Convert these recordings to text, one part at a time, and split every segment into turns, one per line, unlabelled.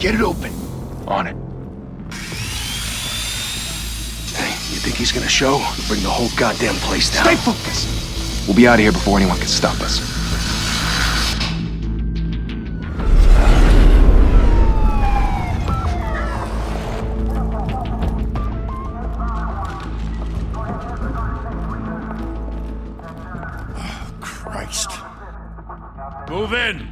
Get it open. On it. Hey, you think he's gonna show? We'll bring the whole goddamn place down.
Stay focused! We'll be out of here before anyone can stop us.
Oh, Christ.
Move in!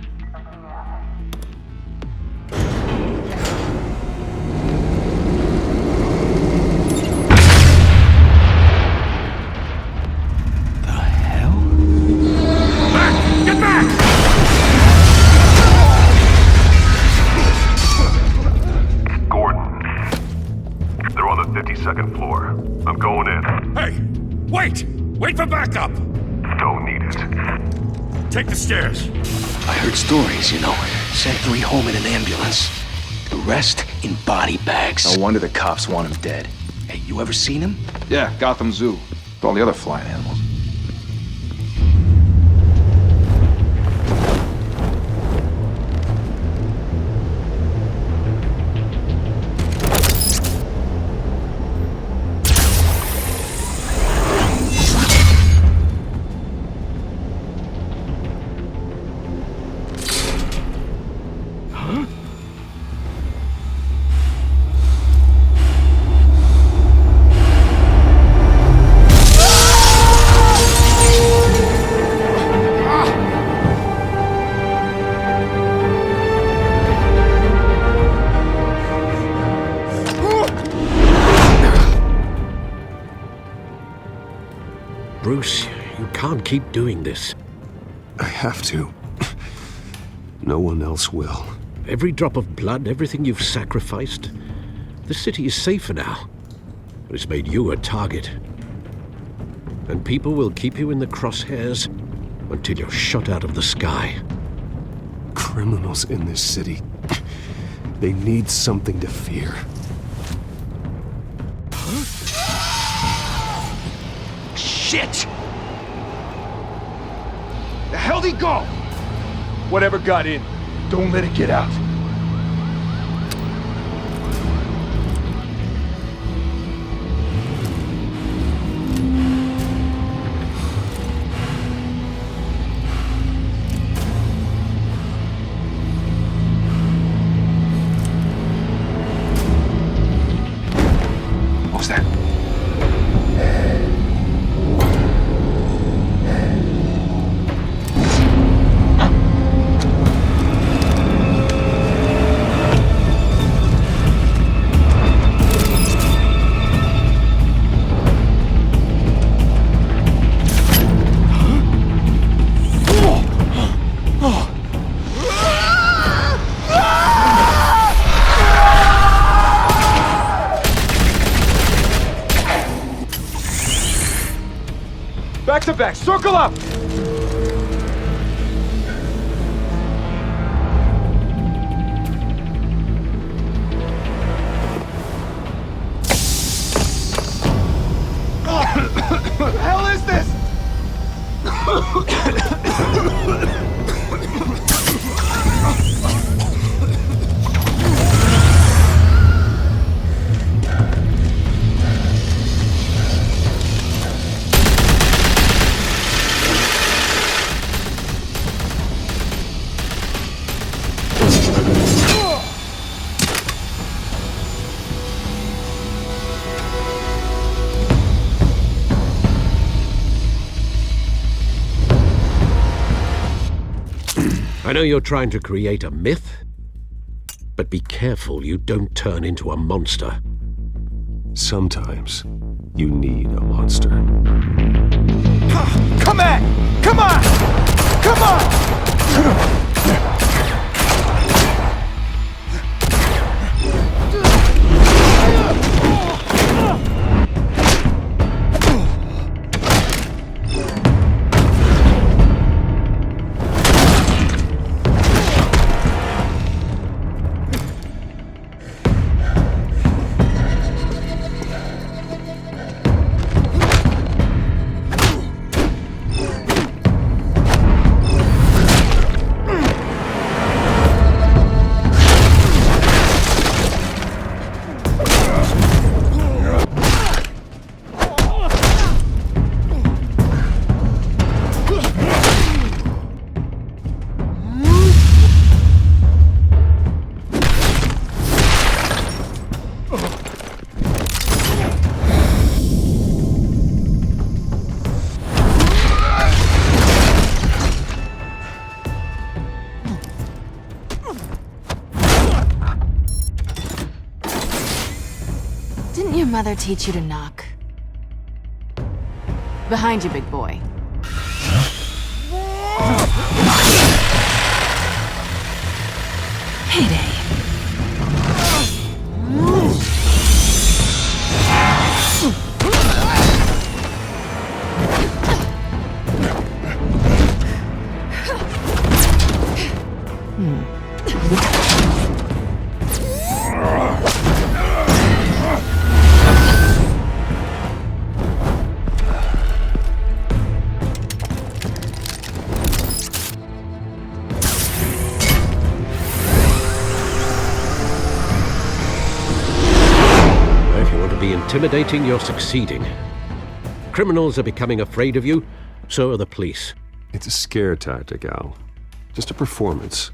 Second floor. I'm going in.
Hey! Wait! Wait for backup!
Don't need it.
Take the stairs.
I heard stories, you know. Sent 3 home in an ambulance. The rest in body bags.
No wonder the cops want him dead.
Hey, you ever seen him?
Yeah, Gotham Zoo. With all the other flying animals.
Bruce, you can't keep doing this.
I have to. No one else will.
Every drop of blood, everything you've sacrificed. The city is safer now. It's made you a target. And people will keep you in the crosshairs until you're shot out of the sky.
Criminals in this city. They need something to fear.
Shit! The hell'd he go?
Whatever got in, don't let it get out. What was that? Back to back, circle up! What the hell is this?
I know you're trying to create a myth, but be careful you don't turn into a monster.
Sometimes you need a monster.
Come on! Come on! Come on!
mother teach you to knock? Behind you, big boy. Heyday.
Intimidating, you're succeeding. Criminals are becoming afraid of you, so are the police.
It's a scare tactic, Al. Just a performance.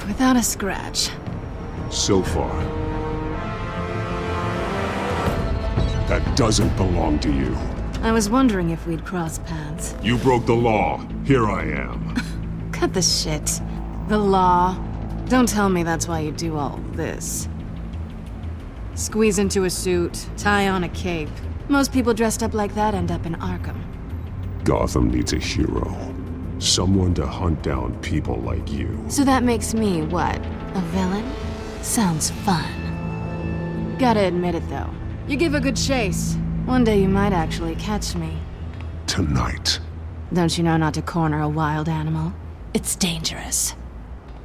Without a scratch.
So far. That doesn't belong to you.
I was wondering if we'd cross paths.
You broke the law. Here I am.
Cut the shit. The law. Don't tell me that's why you do all this. Squeeze into a suit, tie on a cape. Most people dressed up like that end up in Arkham.
Gotham needs a hero. Someone to hunt down people like you.
So that makes me, what, a villain? Sounds fun. Gotta admit it, though. You give a good chase. One day you might actually catch me.
Tonight.
Don't you know not to corner a wild animal? It's dangerous.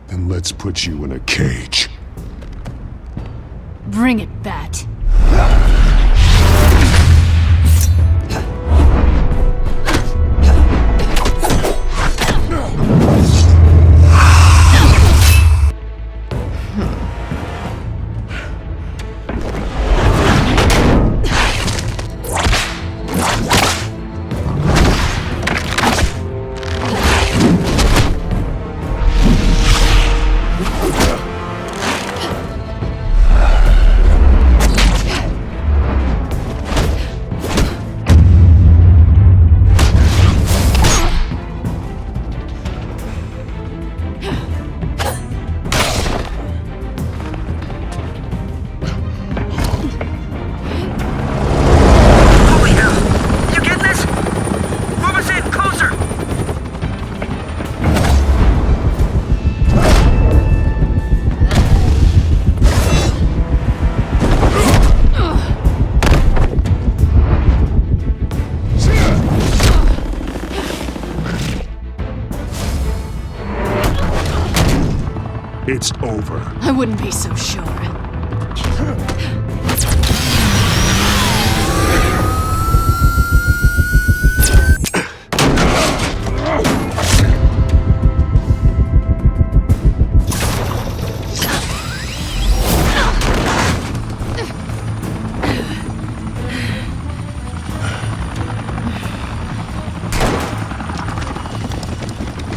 Then let's put you in a cage.
Bring it, Bat.
It's over.
I wouldn't be so sure.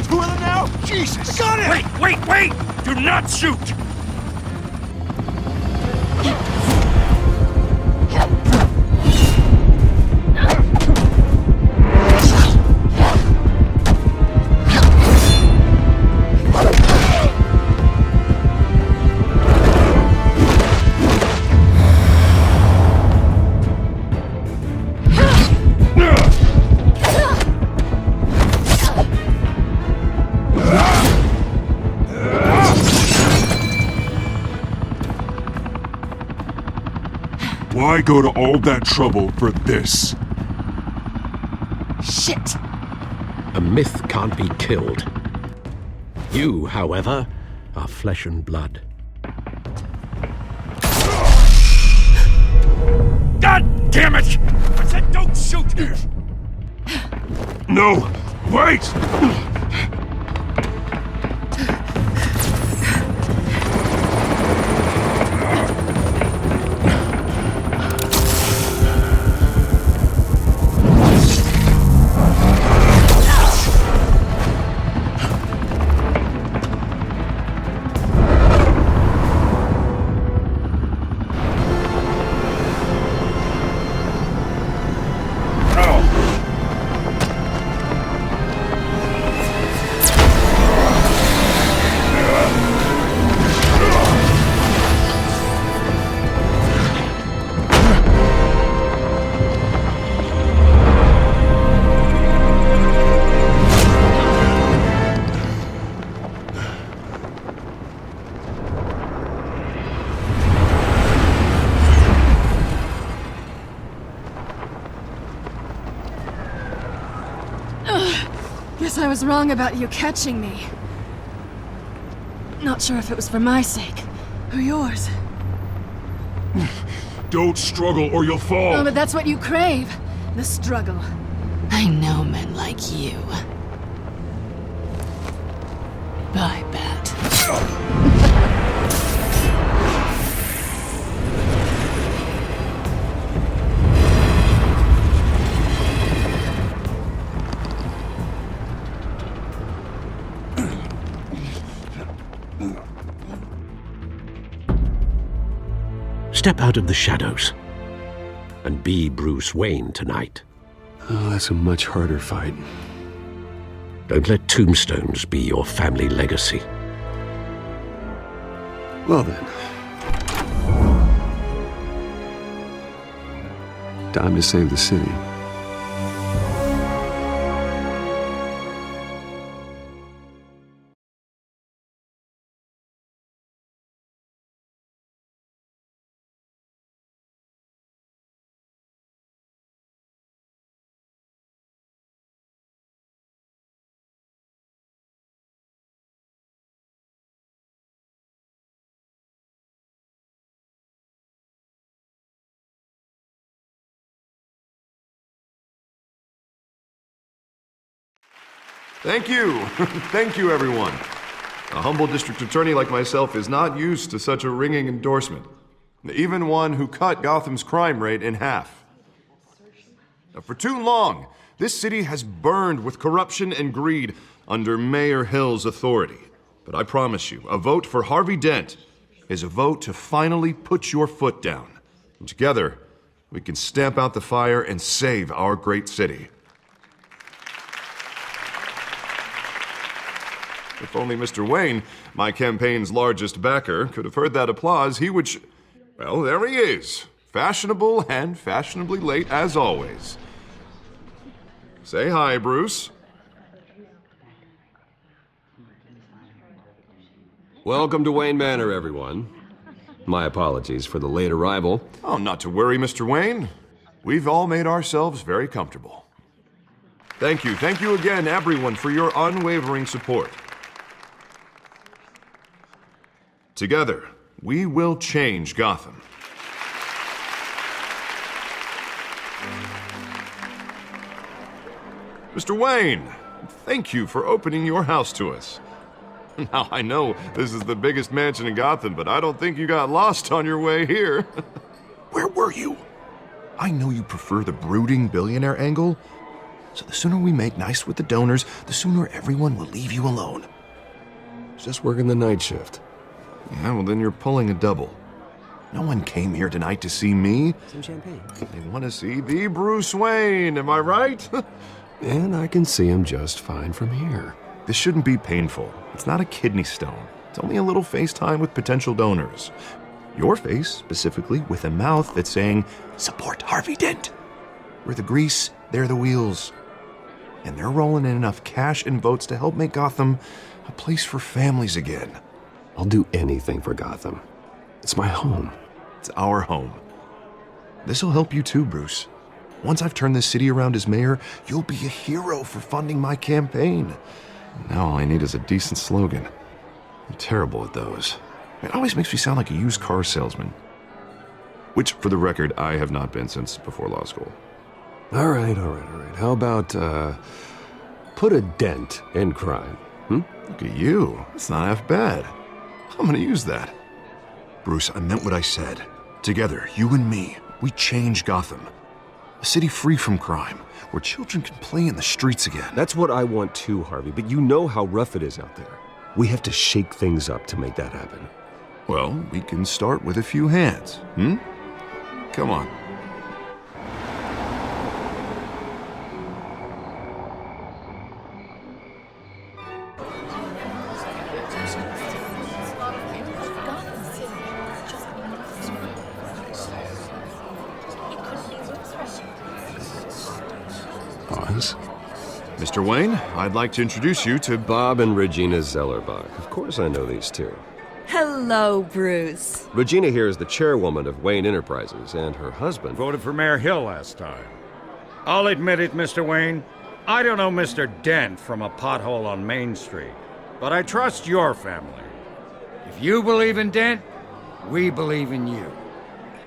Two of them now? Jesus! Got it!
Wait! Do not shoot!
Why go to all that trouble for this?
Shit!
A myth can't be killed. You, however, are flesh and blood.
God damn it! I said don't shoot!
No! Wait!
Guess I was wrong about you catching me. Not sure if it was for my sake, or yours.
Don't struggle or you'll fall.
Oh, but that's what you crave. The struggle. I know men like you. Bye, Bat.
Step out of the shadows and be Bruce Wayne tonight.
Oh, that's a much harder fight.
Don't let tombstones be your family legacy.
Well then. Time to save the city.
Thank you. Thank you, everyone. A humble district attorney like myself is not used to such a ringing endorsement. Even one who cut Gotham's crime rate in half. For too long, this city has burned with corruption and greed under Mayor Hill's authority. But I promise you, a vote for Harvey Dent is a vote to finally put your foot down. And together, we can stamp out the fire and save our great city. If only Mr. Wayne, my campaign's largest backer, could have heard that applause, he would well, there he is. Fashionable and fashionably late as always. Say hi, Bruce.
Welcome to Wayne Manor, everyone. My apologies for the late arrival.
Oh, not to worry, Mr. Wayne. We've all made ourselves very comfortable. Thank you again, everyone, for your unwavering support. Together, we will change Gotham. Mr. Wayne, thank you for opening your house to us. Now, I know this is the biggest mansion in Gotham, but I don't think you got lost on your way here. Where were you? I know you prefer the brooding billionaire angle, so the sooner we make nice with the donors, the sooner everyone will leave you alone.
Just working the night shift.
Yeah, well then you're pulling a double. No one came here tonight to see me.
Some champagne.
They want to see the Bruce Wayne, am I right?
And I can see him just fine from here.
This shouldn't be painful. It's not a kidney stone. It's only a little FaceTime with potential donors. Your face, specifically, with a mouth that's saying, support Harvey Dent. We're the grease, they're the wheels. And they're rolling in enough cash and votes to help make Gotham a place for families again.
I'll do anything for Gotham. It's my home.
It's our home. This'll help you too, Bruce. Once I've turned this city around as mayor, you'll be a hero for funding my campaign. Now all I need is a decent slogan. I'm terrible at those. It always makes me sound like a used car salesman. Which, for the record, I have not been since before law school.
All right. How about, put a dent in crime,
Look at you. It's not half bad. I'm gonna use that. Bruce, I meant what I said. Together, you and me, we change Gotham. A city free from crime, where children can play in the streets again.
That's what I want too, Harvey, but you know how rough it is out there. We have to shake things up to make that happen.
Well, we can start with a few hands, Come on.
Pause.
Mr. Wayne, I'd like to introduce you to
Bob and Regina Zellerbach. Of course I know these two.
Hello, Bruce.
Regina here is the chairwoman of Wayne Enterprises, and her husband...
Voted for Mayor Hill last time. I'll admit it, Mr. Wayne. I don't know Mr. Dent from a pothole on Main Street, but I trust your family. If you believe in Dent, we believe in you.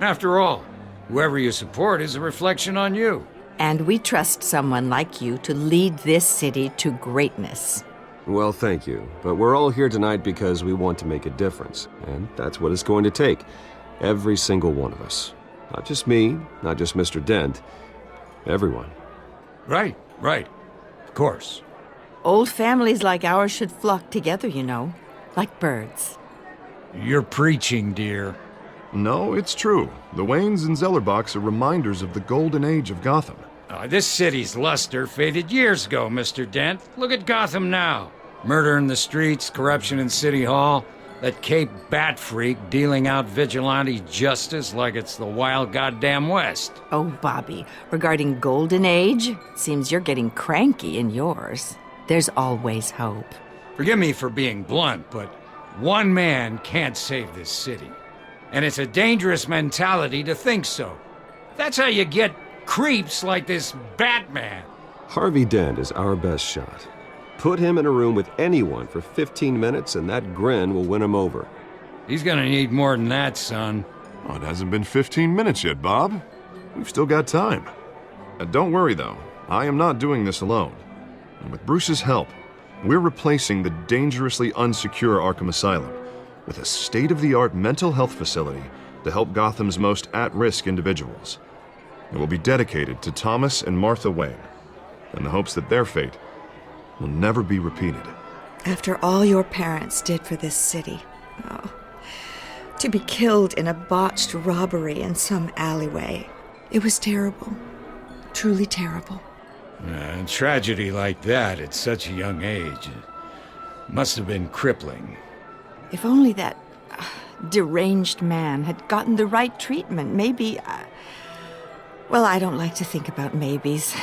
After all, whoever you support is a reflection on you.
And we trust someone like you to lead this city to greatness.
Well, thank you. But we're all here tonight because we want to make a difference. And that's what it's going to take. Every single one of us. Not just me, not just Mr. Dent. Everyone.
Right. Of course.
Old families like ours should flock together, you know, like birds.
You're preaching, dear.
No, it's true. The Waynes and Zellerbachs are reminders of the golden age of Gotham.
This city's luster faded years ago, Mr. Dent. Look at Gotham now. Murder in the streets, corruption in City Hall, that Cape Bat freak dealing out vigilante justice like it's the wild goddamn West.
Oh, Bobby, regarding Golden Age, seems you're getting cranky in yours. There's always hope.
Forgive me for being blunt, but one man can't save this city. And it's a dangerous mentality to think so. That's how you get creeps like this Batman.
Harvey Dent is our best shot. Put him in a room with anyone for 15 minutes and that grin will win him over.
He's gonna need more than that, son.
Oh, it hasn't been 15 minutes yet, Bob. We've still got time. Don't worry, though. I am not doing this alone. And with Bruce's help, we're replacing the dangerously unsecure Arkham Asylum with a state-of-the-art mental health facility to help Gotham's most at-risk individuals. It will be dedicated to Thomas and Martha Wayne, in the hopes that their fate will never be repeated.
After all your parents did for this city, to be killed in a botched robbery in some alleyway, it was terrible. Truly terrible.
A tragedy like that at such a young age must have been crippling.
If only that deranged man had gotten the right treatment, maybe... Well, I don't like to think about maybes.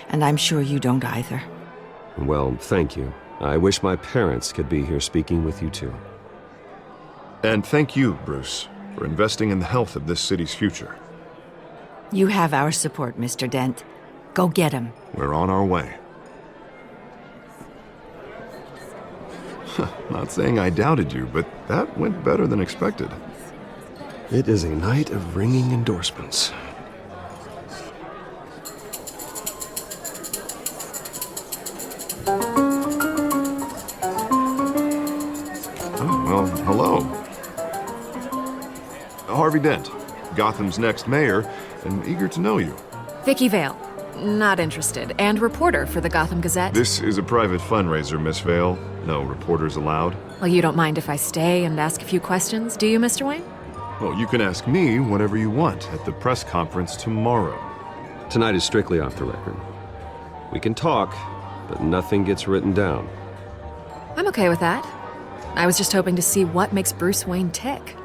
And I'm sure you don't either.
Well, thank you. I wish my parents could be here speaking with you too.
And thank you, Bruce, for investing in the health of this city's future.
You have our support, Mr. Dent. Go get him.
We're on our way. Not saying I doubted you, but that went better than expected.
It is a night of ringing endorsements.
Well, hello. Harvey Dent, Gotham's next mayor, and eager to know you.
Vicky Vale. Not interested. And reporter for the Gotham Gazette.
This is a private fundraiser, Miss Vale. No reporters allowed.
Well, you don't mind if I stay and ask a few questions, do you, Mr. Wayne?
Well, you can ask me whatever you want at the press conference tomorrow.
Tonight is strictly off the record. We can talk, but nothing gets written down.
I'm okay with that. I was just hoping to see what makes Bruce Wayne tick.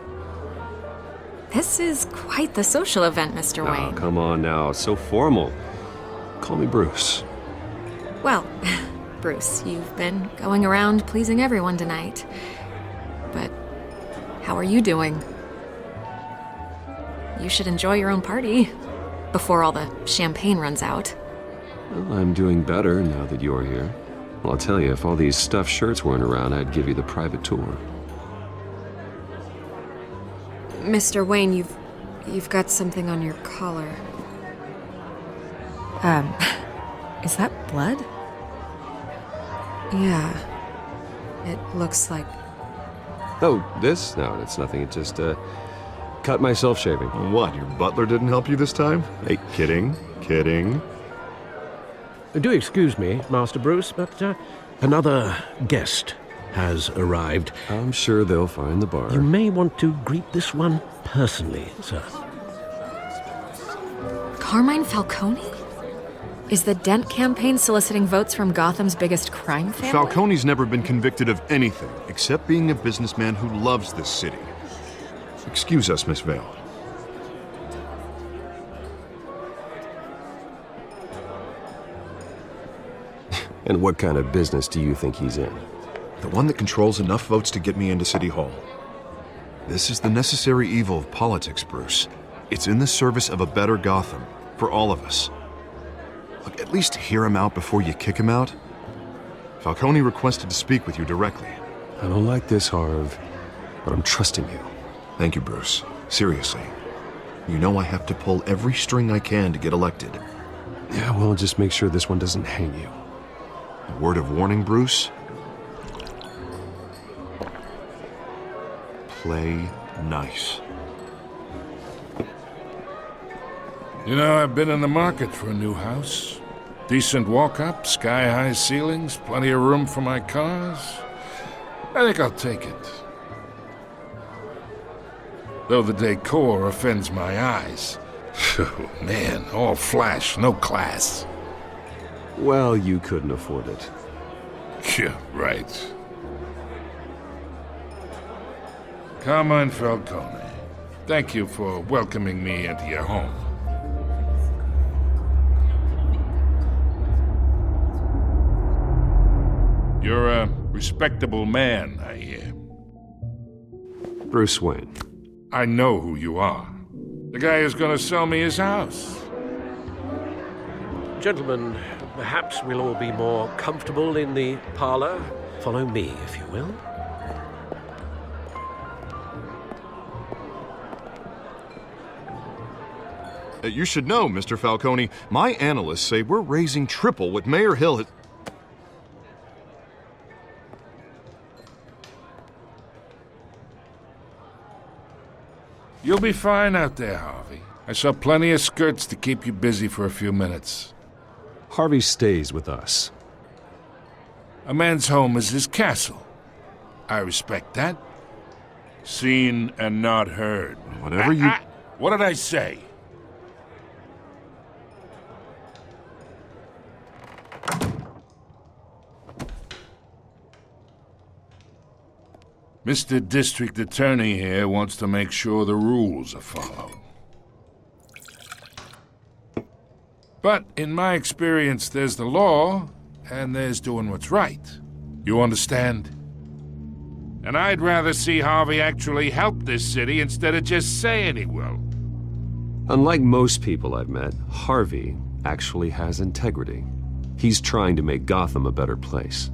This is quite the social event, Mr. Wayne.
Oh, come on now. So formal. Call me Bruce.
Well, Bruce, you've been going around pleasing everyone tonight. But how are you doing? You should enjoy your own party before all the champagne runs out.
Well, I'm doing better now that you're here. Well, I'll tell you, if all these stuffed shirts weren't around, I'd give you the private tour.
Mr. Wayne, you've got something on your collar. Is that blood? Yeah. It looks like...
Oh, this? No, it's nothing. It just, cut myself shaving.
What, your butler didn't help you this time? Hey, kidding.
Do excuse me, Master Bruce, but another guest has arrived.
I'm sure they'll find the bar.
You may want to greet this one personally, sir.
Carmine Falcone? Is the Dent campaign soliciting votes from Gotham's biggest crime family?
Falcone's never been convicted of anything except being a businessman who loves this city. Excuse us, Miss Vale.
And what kind of business do you think he's in?
The one that controls enough votes to get me into City Hall. This is the necessary evil of politics, Bruce. It's in the service of a better Gotham, for all of us. Look, at least hear him out before you kick him out. Falcone requested to speak with you directly.
I don't like this, Harv, but I'm trusting you.
Thank you, Bruce. Seriously. You know I have to pull every string I can to get elected.
Yeah, well, just make sure this one doesn't hang you.
A word of warning, Bruce? Play nice.
You know, I've been in the market for a new house. Decent walk-up, sky-high ceilings, plenty of room for my cars. I think I'll take it. Though the decor offends my eyes. Oh, man, all flash, no class.
Well, you couldn't afford it.
Yeah, right. Carmine Falcone, thank you for welcoming me into your home. You're a respectable man, I hear.
Bruce Wayne.
I know who you are. The guy who's gonna sell me his house.
Gentlemen, perhaps we'll all be more comfortable in the parlor. Follow me, if you will.
You should know, Mr. Falcone, my analysts say we're raising triple what Mayor Hill has...
You'll be fine out there, Harvey. I saw plenty of skirts to keep you busy for a few minutes.
Harvey stays with us.
A man's home is his castle. I respect that. Seen and not heard.
Whatever you...
What did I say? Mr. District Attorney here wants to make sure the rules are followed. But in my experience, there's the law, and there's doing what's right. You understand? And I'd rather see Harvey actually help this city instead of just saying he will.
Unlike most people I've met, Harvey actually has integrity. He's trying to make Gotham a better place.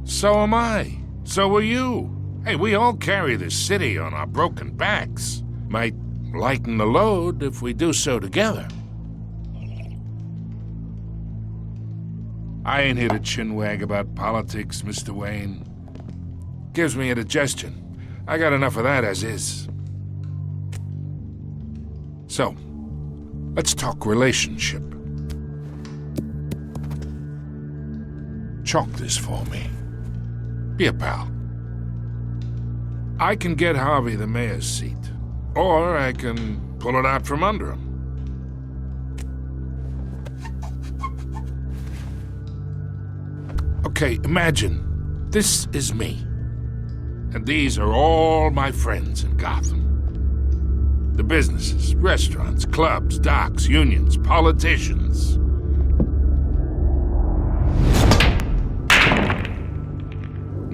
So am I. So are you. Hey, we all carry this city on our broken backs. Might lighten the load if we do so together. I ain't here to chinwag about politics, Mr. Wayne. Gives me indigestion. I got enough of that as is. So, let's talk relationship. Chalk this for me. Be a pal. I can get Harvey the mayor's seat, or I can pull it out from under him. Okay, imagine this is me, and these are all my friends in Gotham. The businesses, restaurants, clubs, docks, unions, politicians.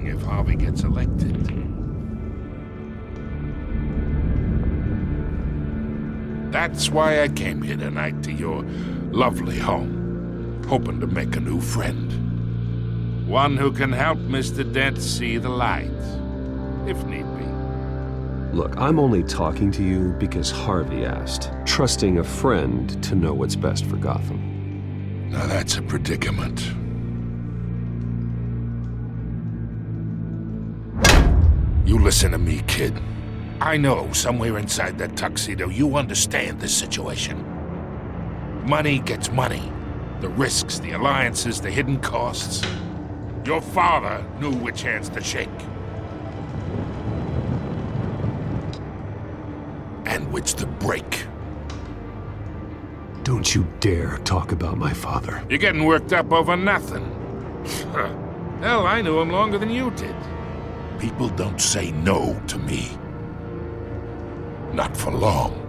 If Harvey gets elected, that's why I came here tonight to your lovely home, hoping to make a new friend. One who can help Mr. Dent see the light, if need be.
Look, I'm only talking to you because Harvey asked, trusting a friend to know what's best for Gotham.
Now that's a predicament. You listen to me, kid. I know somewhere inside that tuxedo you understand this situation. Money gets money. The risks, the alliances, the hidden costs. Your father knew which hands to shake. And which to break.
Don't you dare talk about my father.
You're getting worked up over nothing. Hell, I knew him longer than you did. People don't say no to me. Not for long.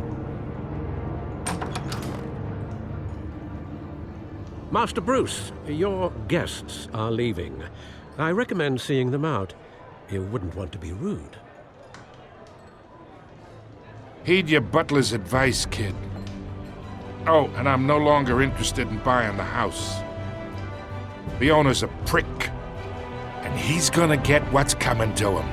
Master Bruce, your guests are leaving. I recommend seeing them out. You wouldn't want to be rude.
Heed your butler's advice, kid. Oh, and I'm no longer interested in buying the house. The owner's a prick, and he's gonna get what's coming to him.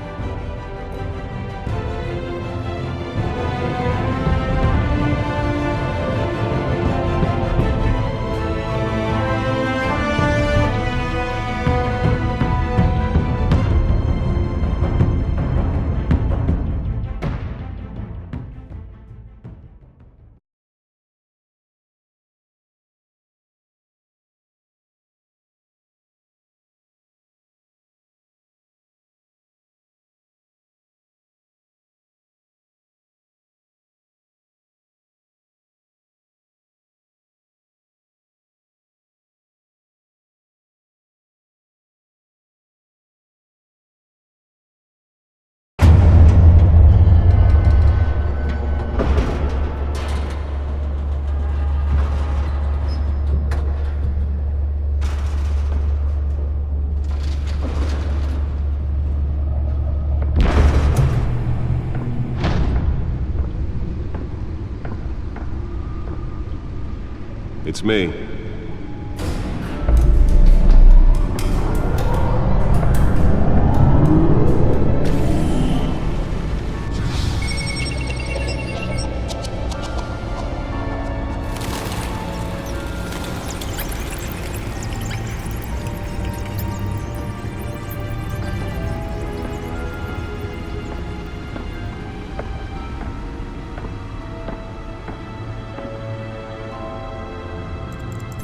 It's me.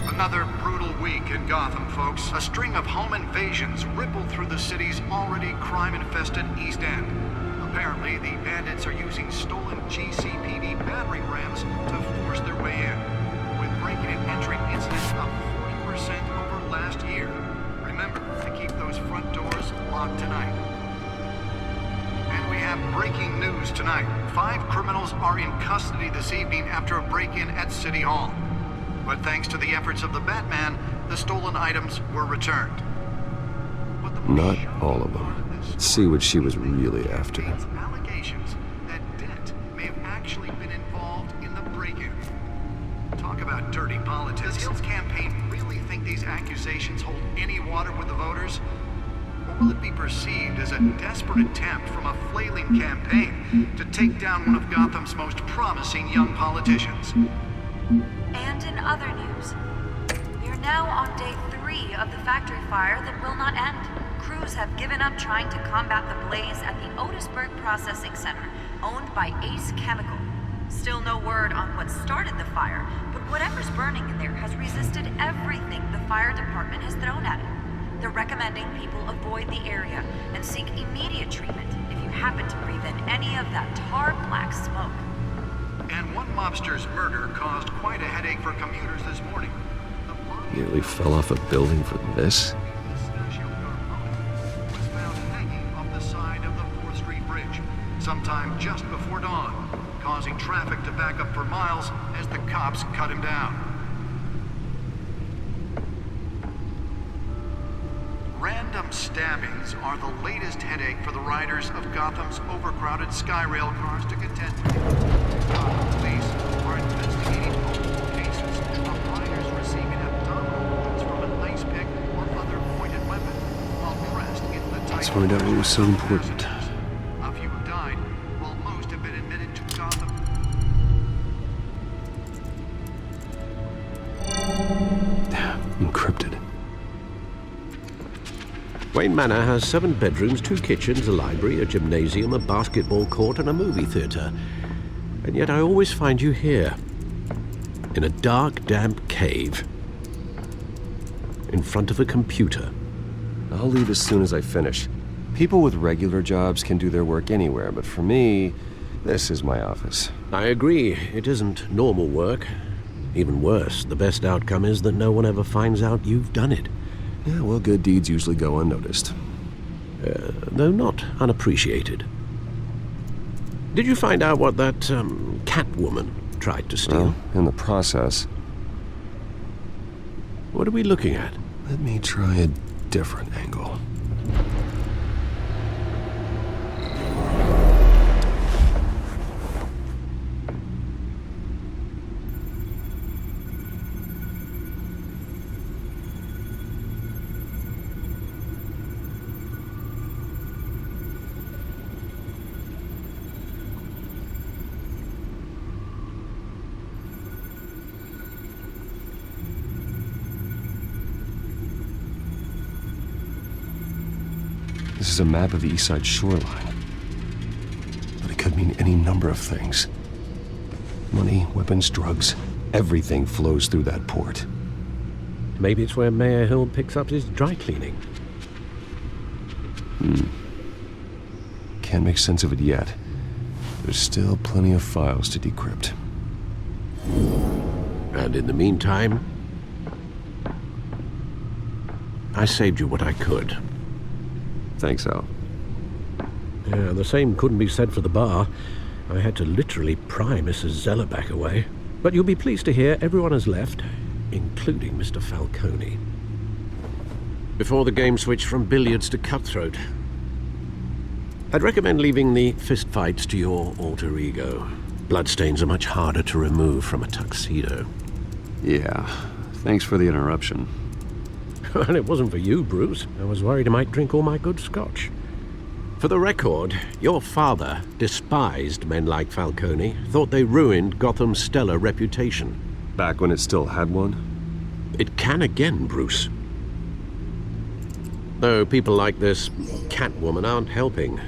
Another brutal week in Gotham, folks. A string of home invasions rippled through the city's already crime-infested East End. Apparently, the bandits are using stolen GCPD battering rams to force their way in, with breaking and entering incidents up 40% over last year. Remember to keep those front doors locked tonight. And we have breaking news tonight. 5 criminals are in custody this evening after a break-in at City Hall. But thanks to the efforts of the Batman, the stolen items were returned.
Not all of them. Let's see what she was really after.
Allegations that Dent may have actually been involved in the break-in. Talk about dirty politics. Does Hill's campaign really think these accusations hold any water with the voters? Or will it be perceived as a desperate attempt from a flailing campaign to take down one of Gotham's most promising young politicians?
And in other news, we are now on day 3 of the factory fire that will not end. Crews have given up trying to combat the blaze at the Otisburg Processing Center, owned by Ace Chemical. Still no word on what started the fire, but whatever's burning in there has resisted everything the fire department has thrown at it. They're recommending people avoid the area and seek immediate treatment if you happen to breathe in any of that tar black smoke.
And one mobster's murder caused quite a headache for commuters this morning.
Nearly fell off a building for this?
Was found hanging off the side of the 4th Street Bridge, sometime just before dawn, causing traffic to back up for miles as the cops cut him down. Random stabbings are the latest headache for the riders of Gotham's overcrowded Skyrail cars to contend with. Gotham police are investigating multiple cases of riders receiving abdominal wounds from an ice pick or other pointed weapon while pressed into the tight.
Let's find out what was so important.
A few have died, while most have been admitted to Gotham.
Encrypted.
Wayne Manor has 7 bedrooms, 2 kitchens, a library, a gymnasium, a basketball court, and a movie theater. And yet I always find you here, in a dark, damp cave, in front of a computer.
I'll leave as soon as I finish. People with regular jobs can do their work anywhere, but for me, this is my office.
I agree, it isn't normal work. Even worse, the best outcome is that no one ever finds out you've done it.
Yeah, well, good deeds usually go unnoticed.
Though not unappreciated. Did you find out what that, Catwoman tried to steal?
Well, in the process.
What are we looking at?
Let me try a different angle.
This is a map of the East Side shoreline. But it could mean any number of things. Money, weapons, drugs, everything flows through that port.
Maybe it's where Mayor Hill picks up his dry cleaning.
Can't make sense of it yet. There's still plenty of files to decrypt.
And in the meantime, I saved you what I could.
Thanks, Al.
Yeah, the same couldn't be said for the bar. I had to literally pry Mrs. Zeller back away. But you'll be pleased to hear everyone has left, including Mr. Falcone. Before the game switched from billiards to cutthroat. I'd recommend leaving the fistfights to your alter ego. Bloodstains are much harder to remove from a tuxedo.
Yeah, thanks for the interruption.
Well, it wasn't for you, Bruce. I was worried I might drink all my good scotch. For the record, your father despised men like Falcone, thought they ruined Gotham's stellar reputation.
Back when it still had one?
It can again, Bruce. Though people like this Catwoman aren't helping.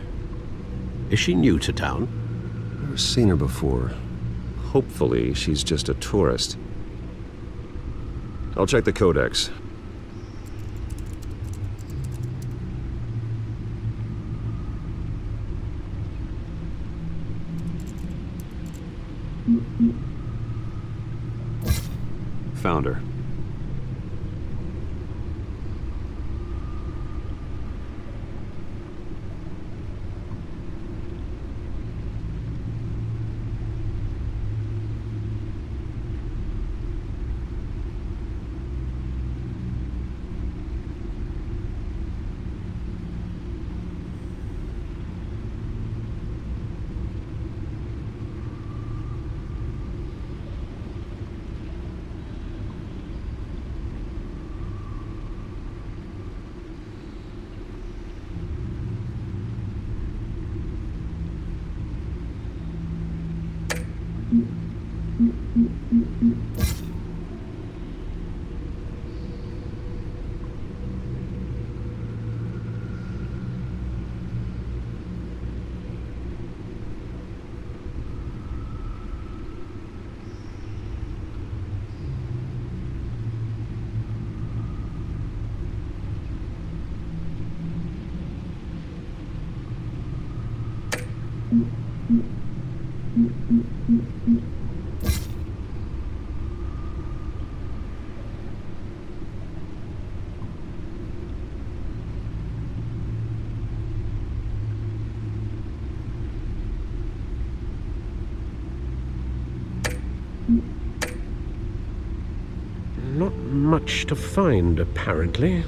Is she new to town?
Never seen her before. Hopefully, she's just a tourist. I'll check the codex. Found her.
Not much to find, apparently.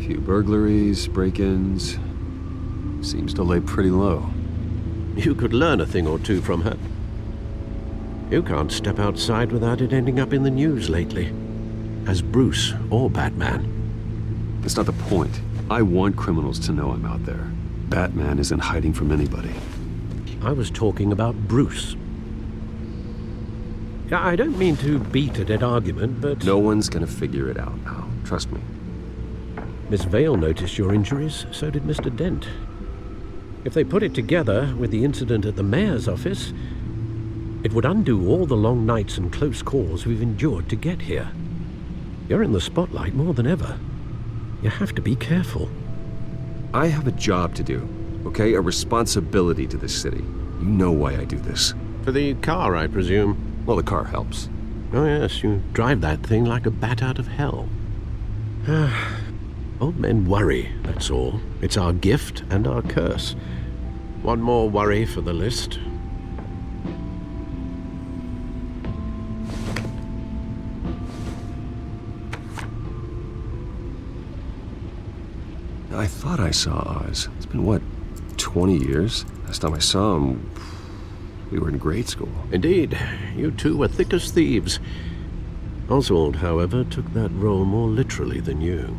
Few burglaries, break-ins. Seems to lay pretty low.
You could learn a thing or two from her. You can't step outside without it ending up in the news lately. As Bruce or Batman.
That's not the point. I want criminals to know I'm out there. Batman isn't hiding from anybody.
I was talking about Bruce. I don't mean to beat a dead argument, but...
No one's gonna figure it out now. Trust me.
Miss Vale noticed your injuries, so did Mr. Dent. If they put it together with the incident at the mayor's office, it would undo all the long nights and close calls we've endured to get here. You're in the spotlight more than ever. You have to be careful.
I have a job to do, okay? A responsibility to this city. You know why I do this.
For the car, I presume.
Well, the car helps.
Oh yes, you drive that thing like a bat out of hell. Old men worry, that's all. It's our gift and our curse. One more worry for the list.
I thought I saw Oz. It's been, what, 20 years? Last time I saw him, we were in grade school.
Indeed. You two were thick as thieves. Oswald, however, took that role more literally than you.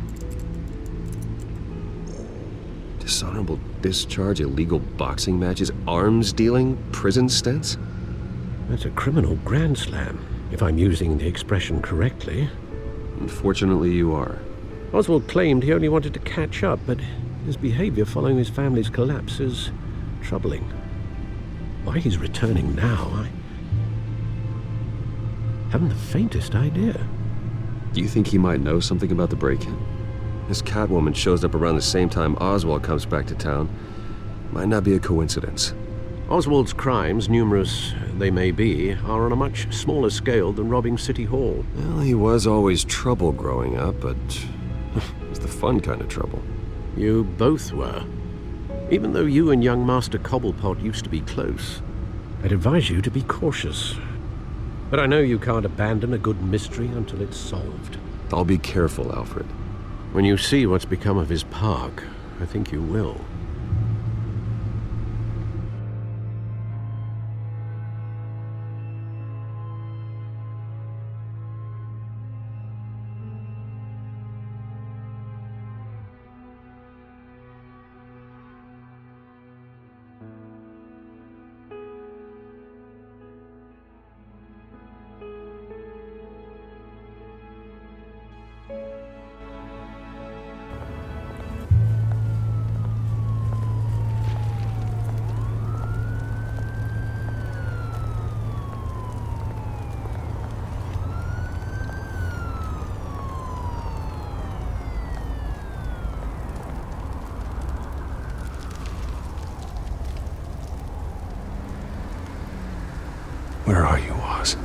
Dishonorable discharge, illegal boxing matches, arms dealing, prison stints?
That's a criminal grand slam, if I'm using the expression correctly.
Unfortunately, you are.
Oswald claimed he only wanted to catch up, but His behavior following his family's collapse is troubling. Why he's returning now, I haven't the faintest idea.
Do you think he might know something about the break-in? This Catwoman shows up around the same time Oswald comes back to town. Might not be a coincidence.
Oswald's crimes, numerous they may be, are on a much smaller scale than robbing City Hall.
Well, he was always trouble growing up, but it was the fun kind of trouble.
You both were. Even though you and young Master Cobblepot used to be close, I'd advise you to be cautious. But I know you can't abandon a good mystery until it's solved.
I'll be careful, Alfred.
When you see what's become of his park, I think you will.
Where are you, Oz?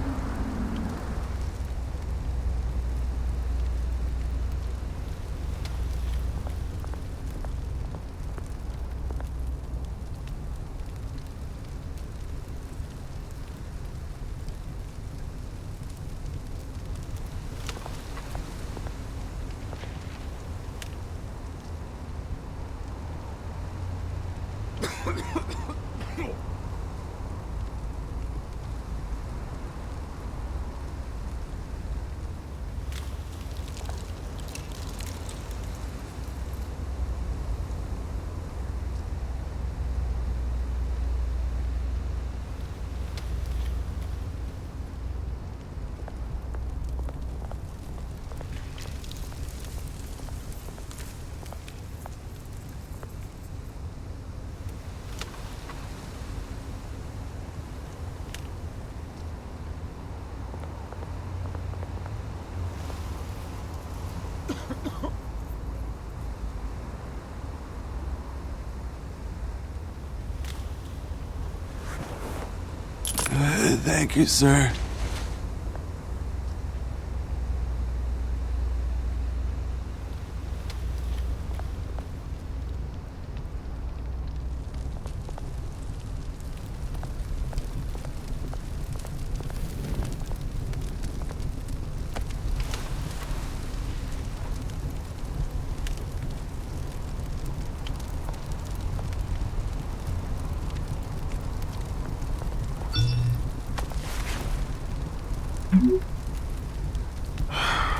Thank you, sir.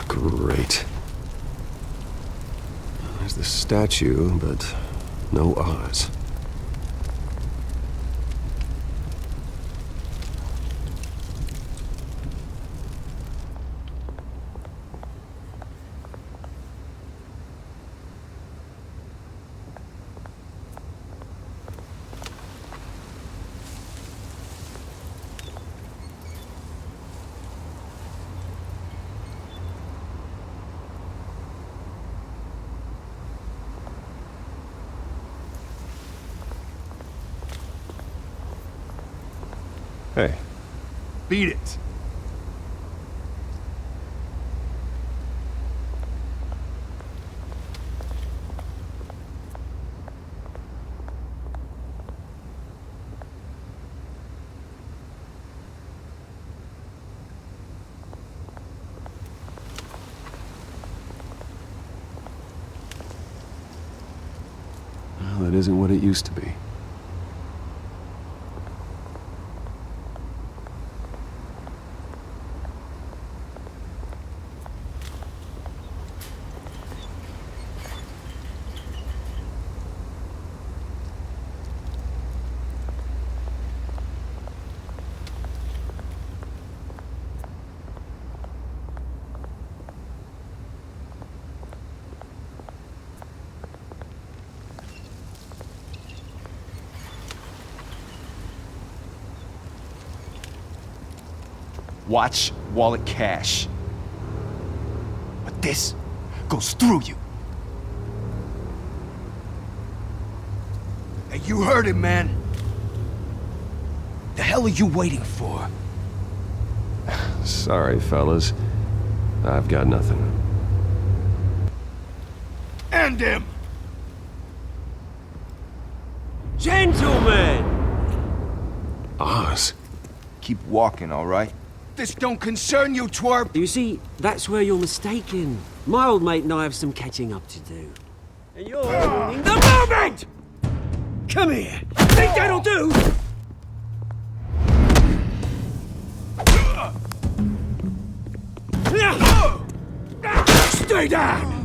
Great. There's the statue, but no Oz. Hey.
Beat it.
Well, it isn't what it used to be.
Watch, wallet, cash. But this goes through you. Hey, you heard it, man. The hell are you waiting for?
Sorry, fellas. I've got nothing.
End him!
Gentlemen!
Oz.
Keep walking, all right? This don't concern you, twerp!
You see, that's where you're mistaken. My old mate and I have some catching up to do. And you're ruining the moment! Come here! Think that'll do? Stay down!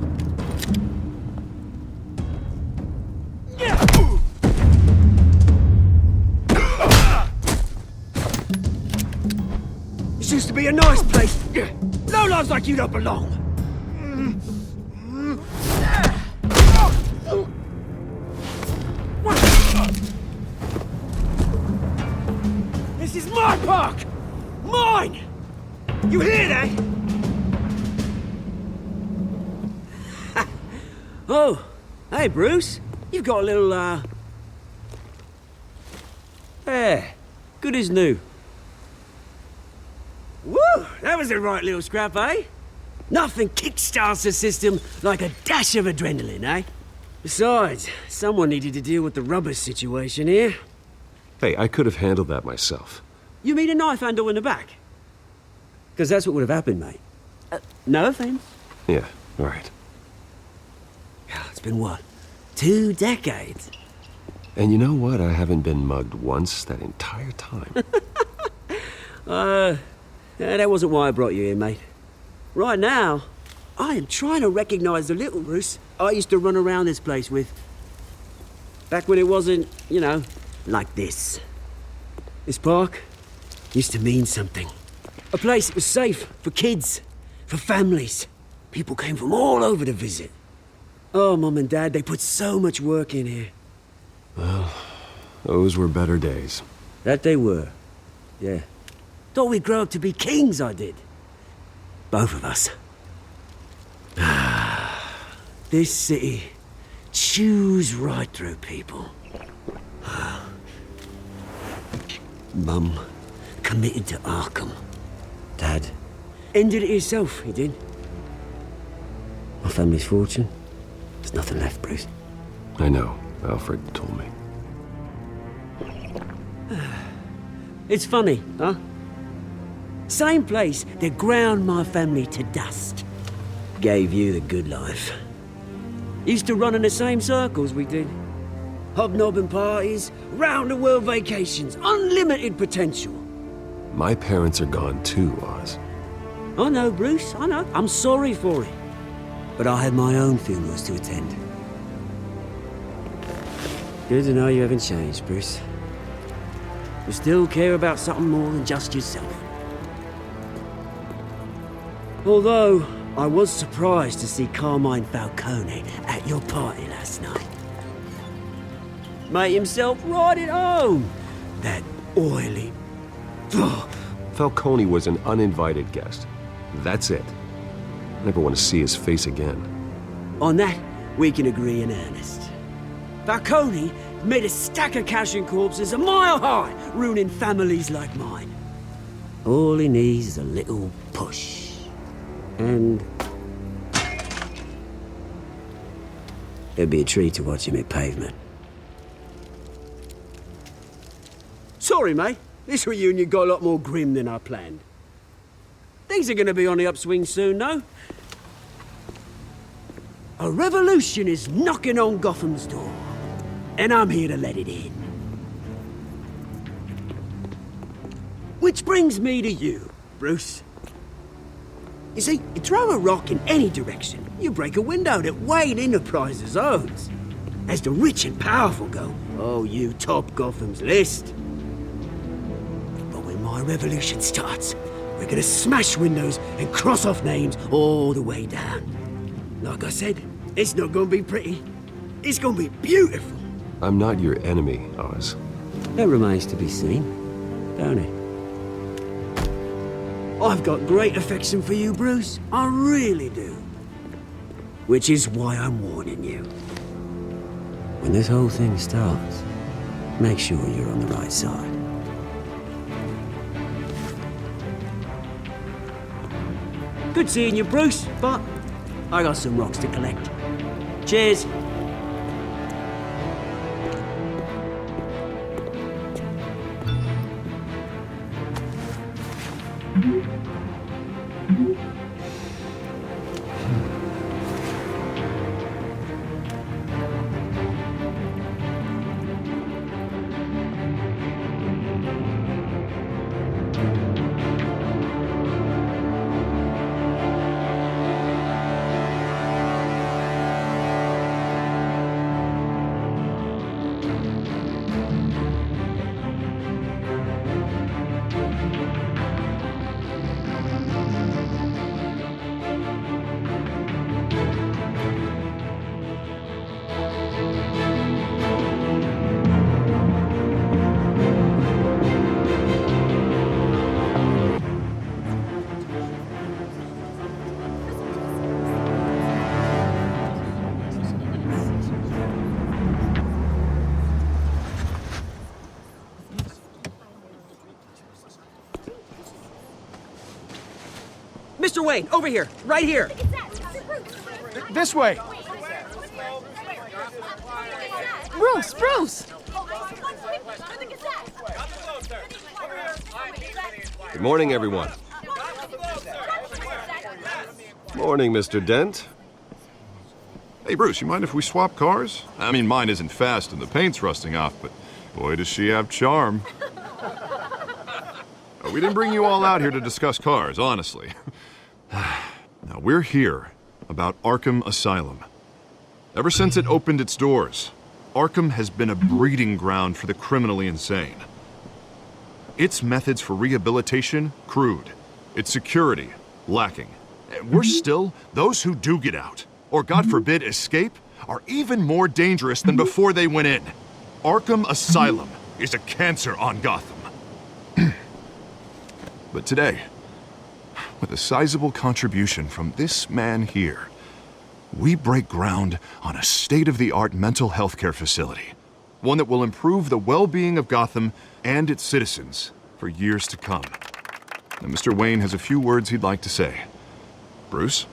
This used to be a nice place. Lowlifes like you don't belong. This is my park! Mine! You hear that? Oh, hey, Bruce. You've got a little, There. Good as new. Woo! That was a right little scrap, eh? Nothing kickstarts the system like a dash of adrenaline, eh? Besides, someone needed to deal with the rubber situation here.
Hey, I could have handled that myself.
You mean a knife handle in the back? Because that's what would have happened, mate. No offense.
Yeah, all right.
It's been what? 2 decades?
And you know what? I haven't been mugged once that entire time.
That wasn't why I brought you here, mate. Right now, I am trying to recognize the little Bruce I used to run around this place with. Back when it wasn't, you know, like this. This park used to mean something. A place that was safe for kids, for families. People came from all over to visit. Oh, Mum and Dad, they put so much work in here.
Well, those were better days.
That they were. Yeah. Thought we'd grow up to be kings, I did. Both of us. This city chews right through people. Mum committed to Arkham. Dad ended it himself, he did. My family's fortune. There's nothing left, Bruce.
I know. Alfred told me.
It's funny, huh? Same place that ground my family to dust. Gave you the good life. Used to run in the same circles we did. Hobnobbing parties, round-the-world vacations, unlimited potential.
My parents are gone too, Oz.
I know, Bruce, I know. I'm sorry for it. But I had my own funerals to attend. Good to know you haven't changed, Bruce. You still care about something more than just yourself. Although, I was surprised to see Carmine Falcone at your party last night. Made himself right at home. That oily...
Falcone was an uninvited guest. That's it. Never want to see his face again.
On that, we can agree in earnest. Falcone made a stack of cash and corpses a mile high, ruining families like mine. All he needs is a little push. And... it'd be a treat to watch him hit pavement. Sorry, mate. This reunion got a lot more grim than I planned. Things are gonna be on the upswing soon, though. A revolution is knocking on Gotham's door. And I'm here to let it in. Which brings me to you, Bruce. You see, you throw a rock in any direction, you break a window that Wayne Enterprises owns. As the rich and powerful go, oh, you top Gotham's list. But when my revolution starts, we're gonna smash windows and cross off names all the way down. Like I said, it's not gonna be pretty. It's gonna be beautiful.
I'm not your enemy, Oz.
That remains to be seen, don't it? I've got great affection for you, Bruce. I really do. Which is why I'm warning you. When this whole thing starts, make sure you're on the right side. Good seeing you, Bruce, but I got some rocks to collect. Cheers. Mr. Wayne, over here, right here.
This way.
Bruce!
Good morning, everyone. Morning, Mr. Dent.
Hey, Bruce, you mind if we swap cars? I mean, mine isn't fast and the paint's rusting off, but boy, does she have charm. We didn't bring you all out here to discuss cars, honestly. Now, we're here about Arkham Asylum. Ever since it opened its doors, Arkham has been a breeding ground for the criminally insane. Its methods for rehabilitation, crude. Its security, lacking. And worse still, those who do get out, or God forbid escape, are even more dangerous than before they went in. Arkham Asylum is a cancer on Gotham. But today, with a sizable contribution from this man here, we break ground on a state-of-the-art mental health care facility. One that will improve the well-being of Gotham and its citizens for years to come. Now, Mr. Wayne has a few words he'd like to say. Bruce?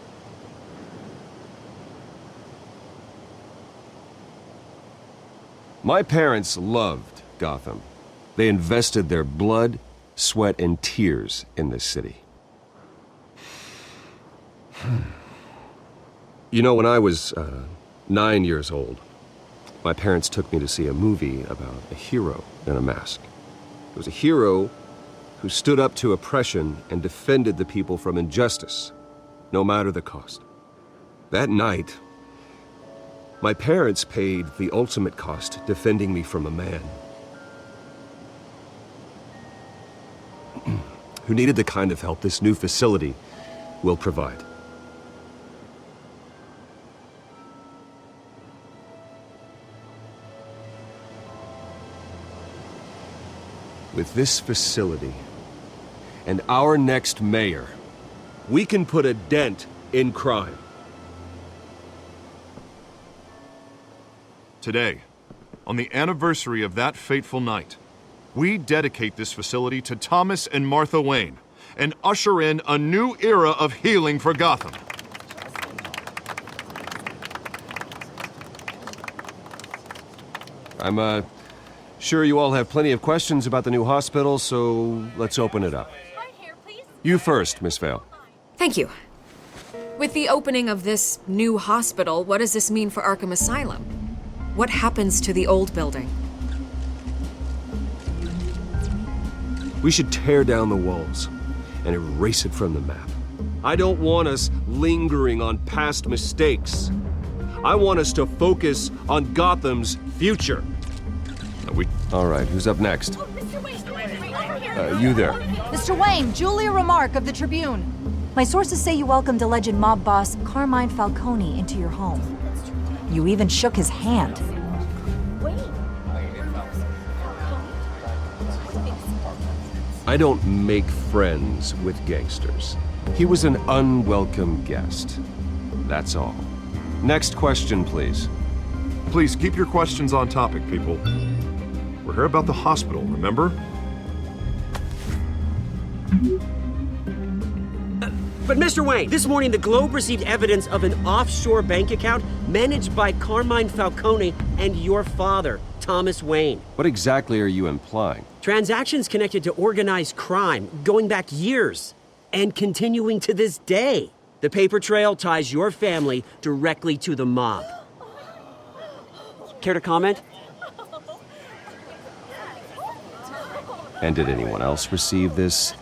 My parents loved Gotham. They invested their blood, sweat, and tears in this city. You know, when I was 9 years old, my parents took me to see a movie about a hero in a mask. It was a hero who stood up to oppression and defended the people from injustice, no matter the cost. That night, my parents paid the ultimate cost defending me from a man who needed the kind of help this new facility will provide. With this facility and our next mayor, we can put a dent in crime.
Today, on the anniversary of that fateful night, we dedicate this facility to Thomas and Martha Wayne and usher in a new era of healing for Gotham.
I'm sure you all have plenty of questions about the new hospital, so let's open it up. You first, Miss Vale.
Thank you. With the opening of this new hospital, what does this mean for Arkham Asylum? What happens to the old building?
We should tear down the walls and erase it from the map. I don't want us lingering on past mistakes. I want us to focus on Gotham's future. All right, who's up next? You there.
Mr. Wayne, Julia Remark of the Tribune. My sources say you welcomed alleged mob boss Carmine Falcone into your home. You even shook his hand.
I don't make friends with gangsters. He was an unwelcome guest. That's all. Next question, please.
Please keep your questions on topic, people. We're here about the hospital, remember?
But Mr. Wayne, this morning the Globe received evidence of an offshore bank account managed by Carmine Falcone and your father, Thomas Wayne.
What exactly are you implying?
Transactions connected to organized crime going back years and continuing to this day. The paper trail ties your family directly to the mob. Care to comment?
And did anyone else receive this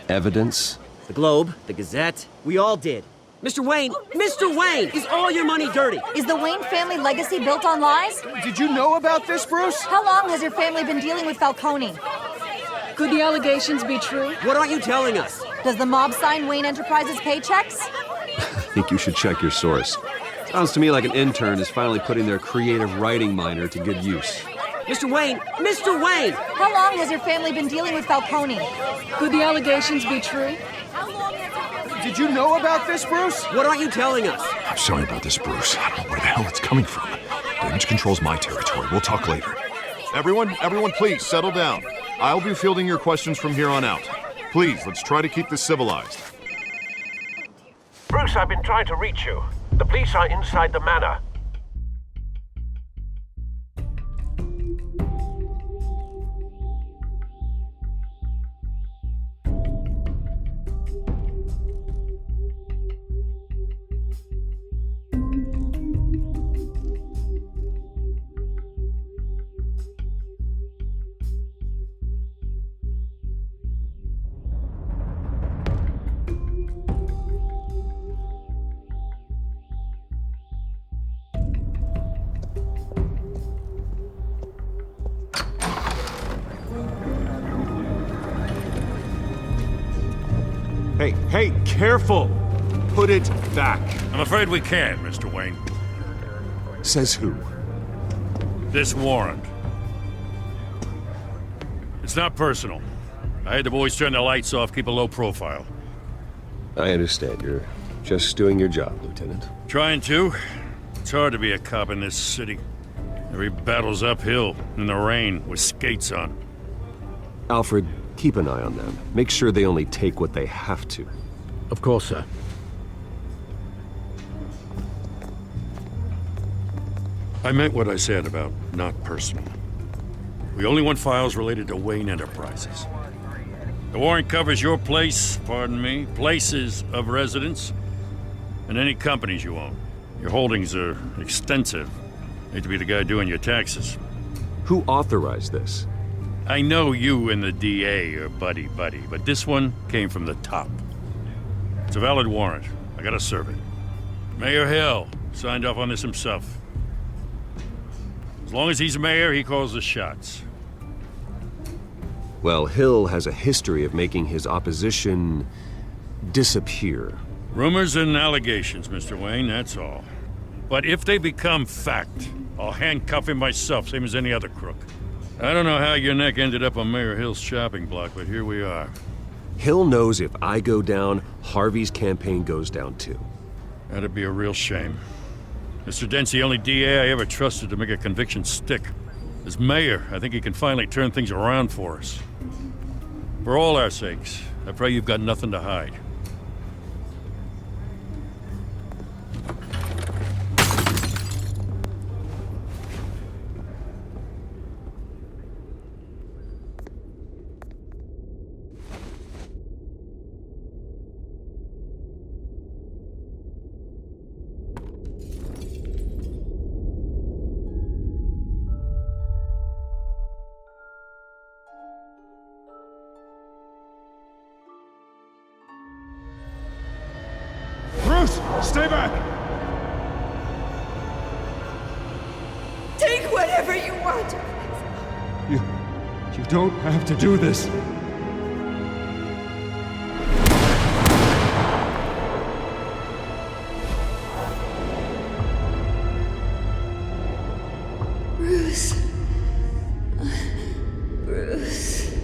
evidence?
The Globe, the Gazette, we all did. Mr. Wayne, is all your money dirty?
Is the Wayne family legacy built on lies?
Did you know about this, Bruce?
How long has your family been dealing with Falcone? Could the allegations be true?
What aren't you telling us?
Does the mob sign Wayne Enterprises paychecks?
I think you should check your source. Sounds to me like an intern is finally putting their creative writing minor to good use.
Mr. Wayne!
How long has your family been dealing with Falcone? Could the allegations be true?
Did you know about this, Bruce?
What aren't you telling us?
I'm sorry about this, Bruce. I don't know where the hell it's coming from. Damage control's my territory. We'll talk later.
Everyone, please settle down. I'll be fielding your questions from here on out. Please, let's try to keep this civilized.
Bruce, I've been trying to reach you. The police are inside the manor.
Hey, careful! Put it back.
I'm afraid we can't, Mr. Wayne.
Says who?
This warrant. It's not personal. I had the boys turn the lights off, keep a low profile.
I understand. You're just doing your job, Lieutenant.
Trying to. It's hard to be a cop in this city. Every battle's uphill, in the rain, with skates on.
Alfred, keep an eye on them. Make sure they only take what they have to.
Of course, sir.
I meant what I said about not personal. We only want files related to Wayne Enterprises. The warrant covers your place, pardon me, places of residence, and any companies you own. Your holdings are extensive. Hate to be the guy doing your taxes.
Who authorized this?
I know you and the DA are buddy-buddy, but this one came from the top. It's a valid warrant. I gotta serve it. Mayor Hill signed off on this himself. As long as he's mayor, he calls the shots.
Well, Hill has a history of making his opposition disappear.
Rumors and allegations, Mr. Wayne, that's all. But if they become fact, I'll handcuff him myself, same as any other crook. I don't know how your neck ended up on Mayor Hill's shopping block, but here we are.
Hill knows if I go down, Harvey's campaign goes down too.
That'd be a real shame. Mr. Dent's the only DA I ever trusted to make a conviction stick. As mayor, I think he can finally turn things around for us. For all our sakes, I pray you've got nothing to hide.
Bruce, stay back!
Take whatever you want.
You don't have to do this.
Bruce. Bruce.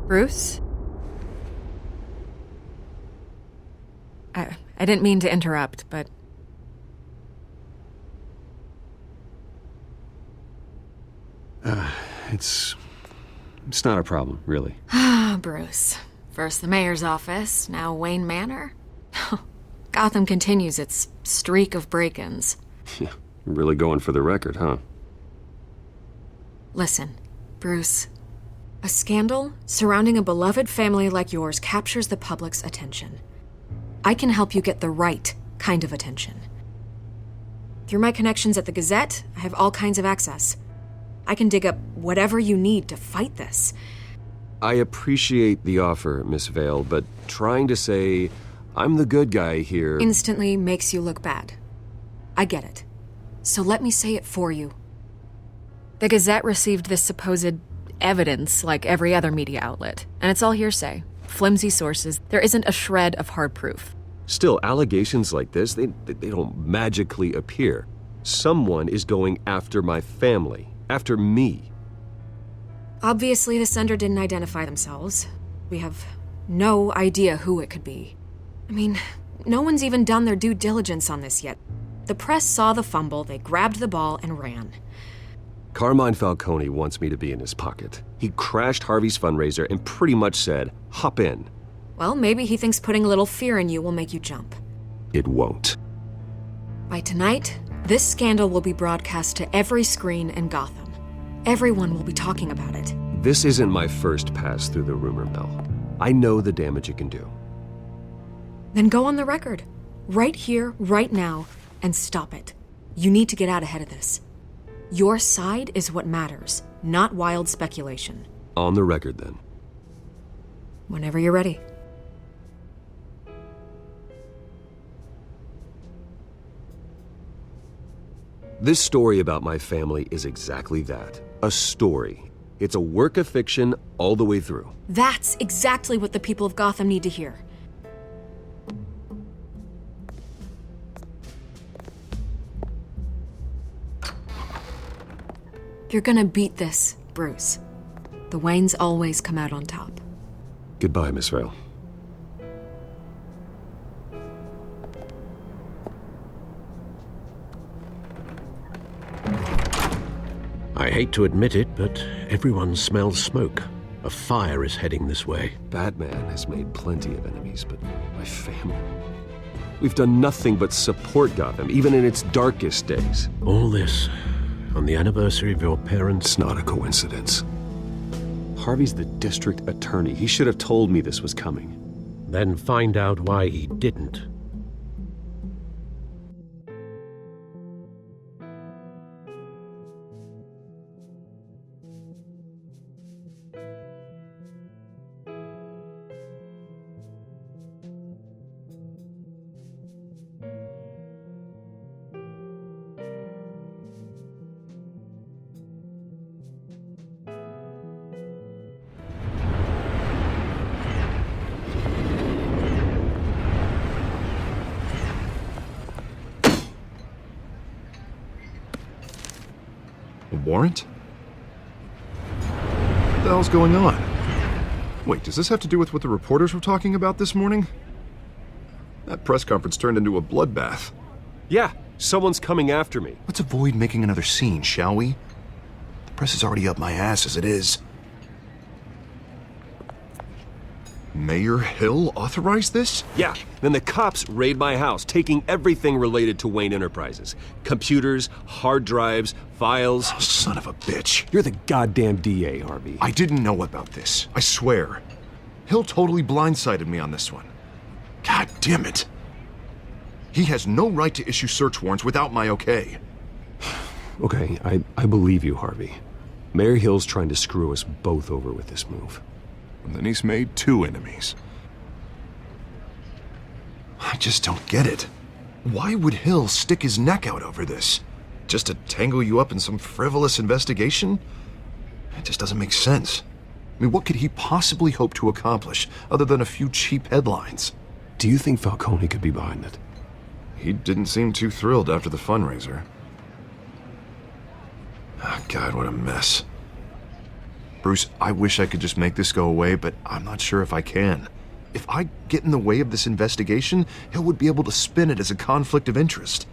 Bruce? I didn't mean to interrupt, but...
It's not a problem, really.
Ah, Bruce. First the mayor's office, now Wayne Manor. Gotham continues its streak of break-ins.
Yeah, you're really going for the record, huh?
Listen, Bruce. A scandal surrounding a beloved family like yours captures the public's attention. I can help you get the right kind of attention. Through my connections at the Gazette, I have all kinds of access. I can dig up whatever you need to fight this.
I appreciate the offer, Miss Vale, but trying to say I'm the good guy here...
instantly makes you look bad. I get it. So let me say it for you. The Gazette received this supposed evidence like every other media outlet, and it's all hearsay. Flimsy sources. There isn't a shred of hard proof.
Still, allegations like this, they don't magically appear. Someone is going after my family. After me.
Obviously, the sender didn't identify themselves. We have no idea who it could be. I mean, no one's even done their due diligence on this yet. The press saw the fumble, they grabbed the ball and ran.
Carmine Falcone wants me to be in his pocket. He crashed Harvey's fundraiser and pretty much said, hop in.
Well, maybe he thinks putting a little fear in you will make you jump.
It won't.
By tonight, this scandal will be broadcast to every screen in Gotham. Everyone will be talking about it.
This isn't my first pass through the rumor mill. I know the damage it can do.
Then go on the record. Right here, right now, and stop it. You need to get out ahead of this. Your side is what matters, not wild speculation.
On the record, then.
Whenever you're ready.
This story about my family is exactly that. A story. It's a work of fiction all the way through.
That's exactly what the people of Gotham need to hear. You're gonna beat this, Bruce. The Waynes always come out on top.
Goodbye, Miss Vale.
I hate to admit it, but everyone smells smoke. A fire is heading this way.
Batman has made plenty of enemies, but my family... We've done nothing but support Gotham, even in its darkest days.
All this on the anniversary of your parents'...
It's not a coincidence. Harvey's the district attorney. He should have told me this was coming.
Then find out why he didn't.
A warrant? What the hell's going on? Wait, does this have to do with what the reporters were talking about this morning? That press conference turned into a bloodbath.
Yeah, someone's coming after me.
Let's avoid making another scene, shall we? The press is already up my ass as it is. Mayor Hill authorized this?
Yeah, then the cops raid my house, taking everything related to Wayne Enterprises. Computers, hard drives, files.
Oh, son of a bitch.
You're the goddamn DA, Harvey.
I didn't know about this. I swear. Hill totally blindsided me on this one. God damn it. He has no right to issue search warrants without my okay.
Okay, I believe you, Harvey. Mayor Hill's trying to screw us both over with this move.
And then he's made two enemies. I just don't get it. Why would Hill stick his neck out over this? Just to tangle you up in some frivolous investigation? It just doesn't make sense. I mean, what could he possibly hope to accomplish other than a few cheap headlines?
Do you think Falcone could be behind it?
He didn't seem too thrilled after the fundraiser. Oh, God, what a mess. Bruce, I wish I could just make this go away, but I'm not sure if I can. If I get in the way of this investigation, Hill would be able to spin it as a conflict of interest.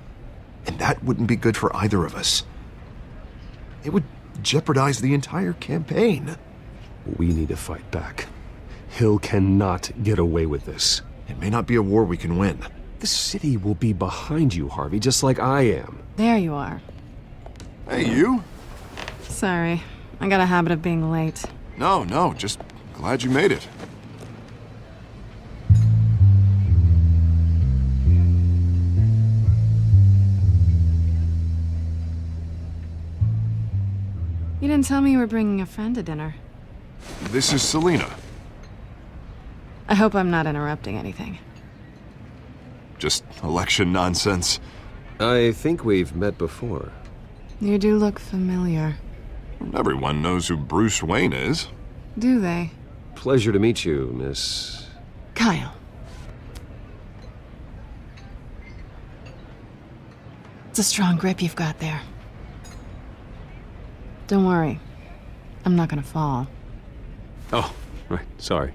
And that wouldn't be good for either of us. It would jeopardize the entire campaign.
We need to fight back. Hill cannot get away with this.
It may not be a war we can win.
The city will be behind you, Harvey, just like I am.
There you are.
Hey, you?
Sorry. I got a habit of being late.
No, just glad you made it.
You didn't tell me you were bringing a friend to dinner.
This is Selina.
I hope I'm not interrupting anything.
Just election nonsense.
I think we've met before.
You do look familiar.
Everyone knows who Bruce Wayne is.
Do they?
Pleasure to meet you, Miss...
Kyle. It's a strong grip you've got there. Don't worry. I'm not gonna fall.
Oh, right. Sorry.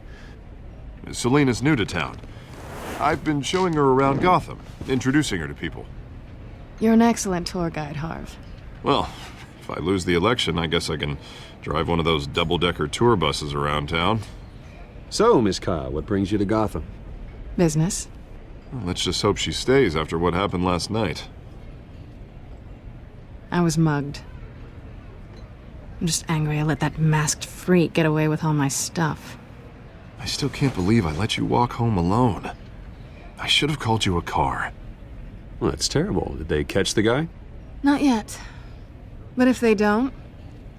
Selina's new to town. I've been showing her around Gotham, introducing her to people.
You're an excellent tour guide, Harv.
Well, if I lose the election, I guess I can drive one of those double-decker tour buses around town.
So, Miss Kyle, what brings you to Gotham?
Business.
Well, let's just hope she stays after what happened last night.
I was mugged. I'm just angry I let that masked freak get away with all my stuff.
I still can't believe I let you walk home alone. I should have called you a car.
Well, that's terrible. Did they catch the guy?
Not yet. But if they don't,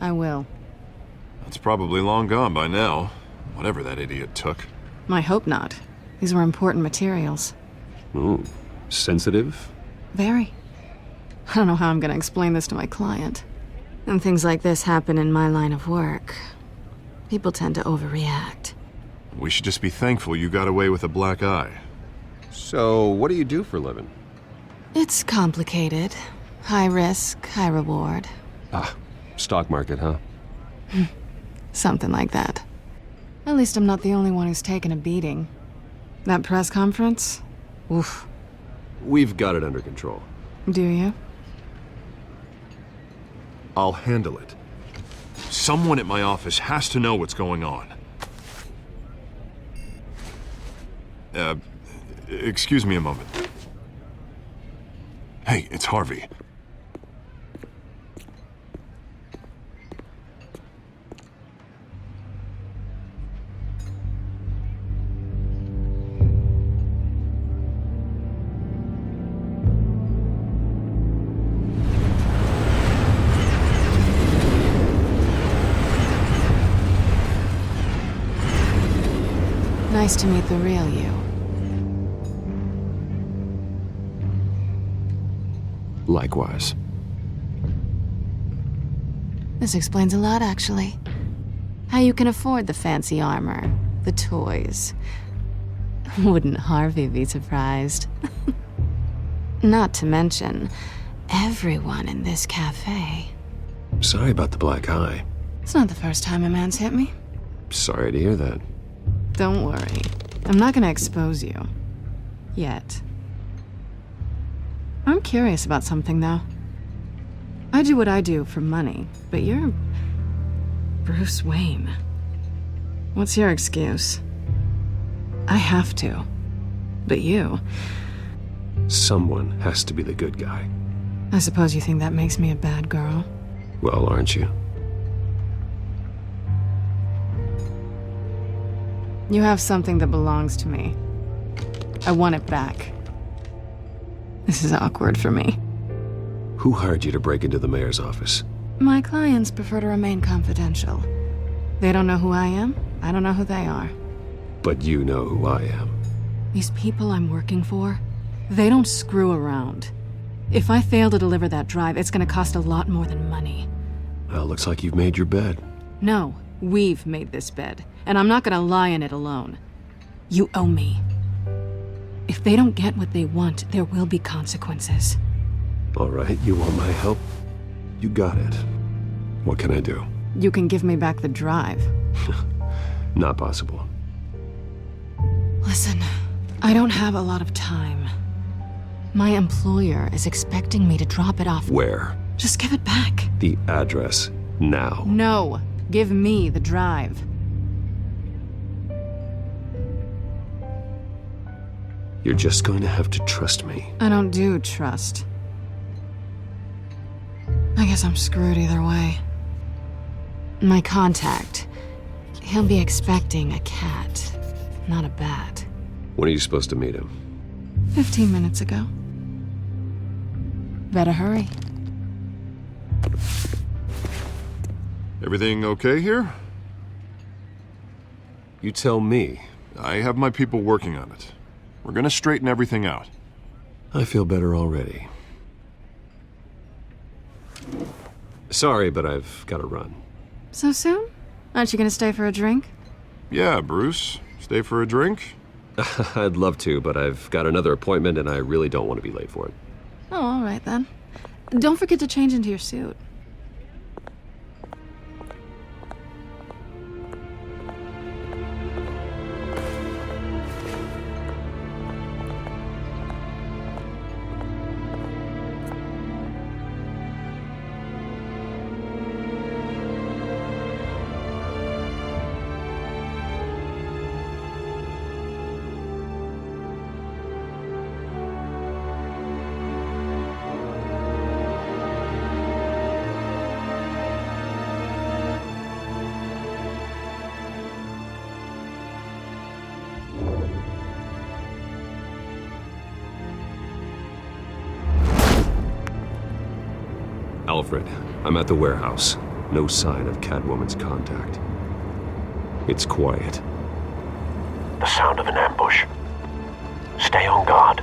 I will.
That's probably long gone by now, whatever that idiot took.
I hope not. These were important materials.
Ooh, sensitive?
Very. I don't know how I'm gonna explain this to my client. And things like this happen in my line of work. People tend to overreact.
We should just be thankful you got away with a black eye.
So, what do you do for a living?
It's complicated. High risk, high reward.
Ah, stock market, huh?
Something like that. At least I'm not the only one who's taken a beating. That press conference? Oof.
We've got it under control.
Do you?
I'll handle it. Someone at my office has to know what's going on. Excuse me a moment. Hey, it's Harvey.
Nice to meet the real you.
Likewise.
This explains a lot, actually. How you can afford the fancy armor, the toys. Wouldn't Harvey be surprised? Not to mention, everyone in this cafe.
Sorry about the black eye.
It's not the first time a man's hit me.
Sorry to hear that.
Don't worry. I'm not gonna expose you. Yet. I'm curious about something, though. I do what I do for money, but you're... Bruce Wayne. What's your excuse? I have to. But you...
Someone has to be the good guy.
I suppose you think that makes me a bad girl?
Well, aren't you?
You have something that belongs to me. I want it back. This is awkward for me.
Who hired you to break into the mayor's office?
My clients prefer to remain confidential. They don't know who I am. I don't know who they are.
But you know who I am.
These people I'm working for, they don't screw around. If I fail to deliver that drive, it's gonna cost a lot more than money.
Well, looks like you've made your bed.
No, we've made this bed, and I'm not gonna lie in it alone. You owe me. If they don't get what they want, there will be consequences.
All right, you want my help? You got it. What can I do?
You can give me back the drive.
Not possible.
Listen, I don't have a lot of time. My employer is expecting me to drop it off.
Where?
Just give it back.
The address, now.
No, give me the drive.
You're just going to have to trust me.
I don't do trust. I guess I'm screwed either way. My contact, he'll be expecting a cat, not a bat.
When are you supposed to meet him?
15 minutes ago. Better hurry.
Everything okay here?
You tell me.
I have my people working on it. We're gonna straighten everything out.
I feel better already. Sorry, but I've got to run.
So soon? Aren't you gonna stay for a drink?
Yeah, Bruce. Stay for a drink?
I'd love to, but I've got another appointment and I really don't want to be late for it.
Oh, all right then. Don't forget to change into your suit.
Alfred, I'm at the warehouse. No sign of Catwoman's contact. It's quiet.
The sound of an ambush. Stay on guard.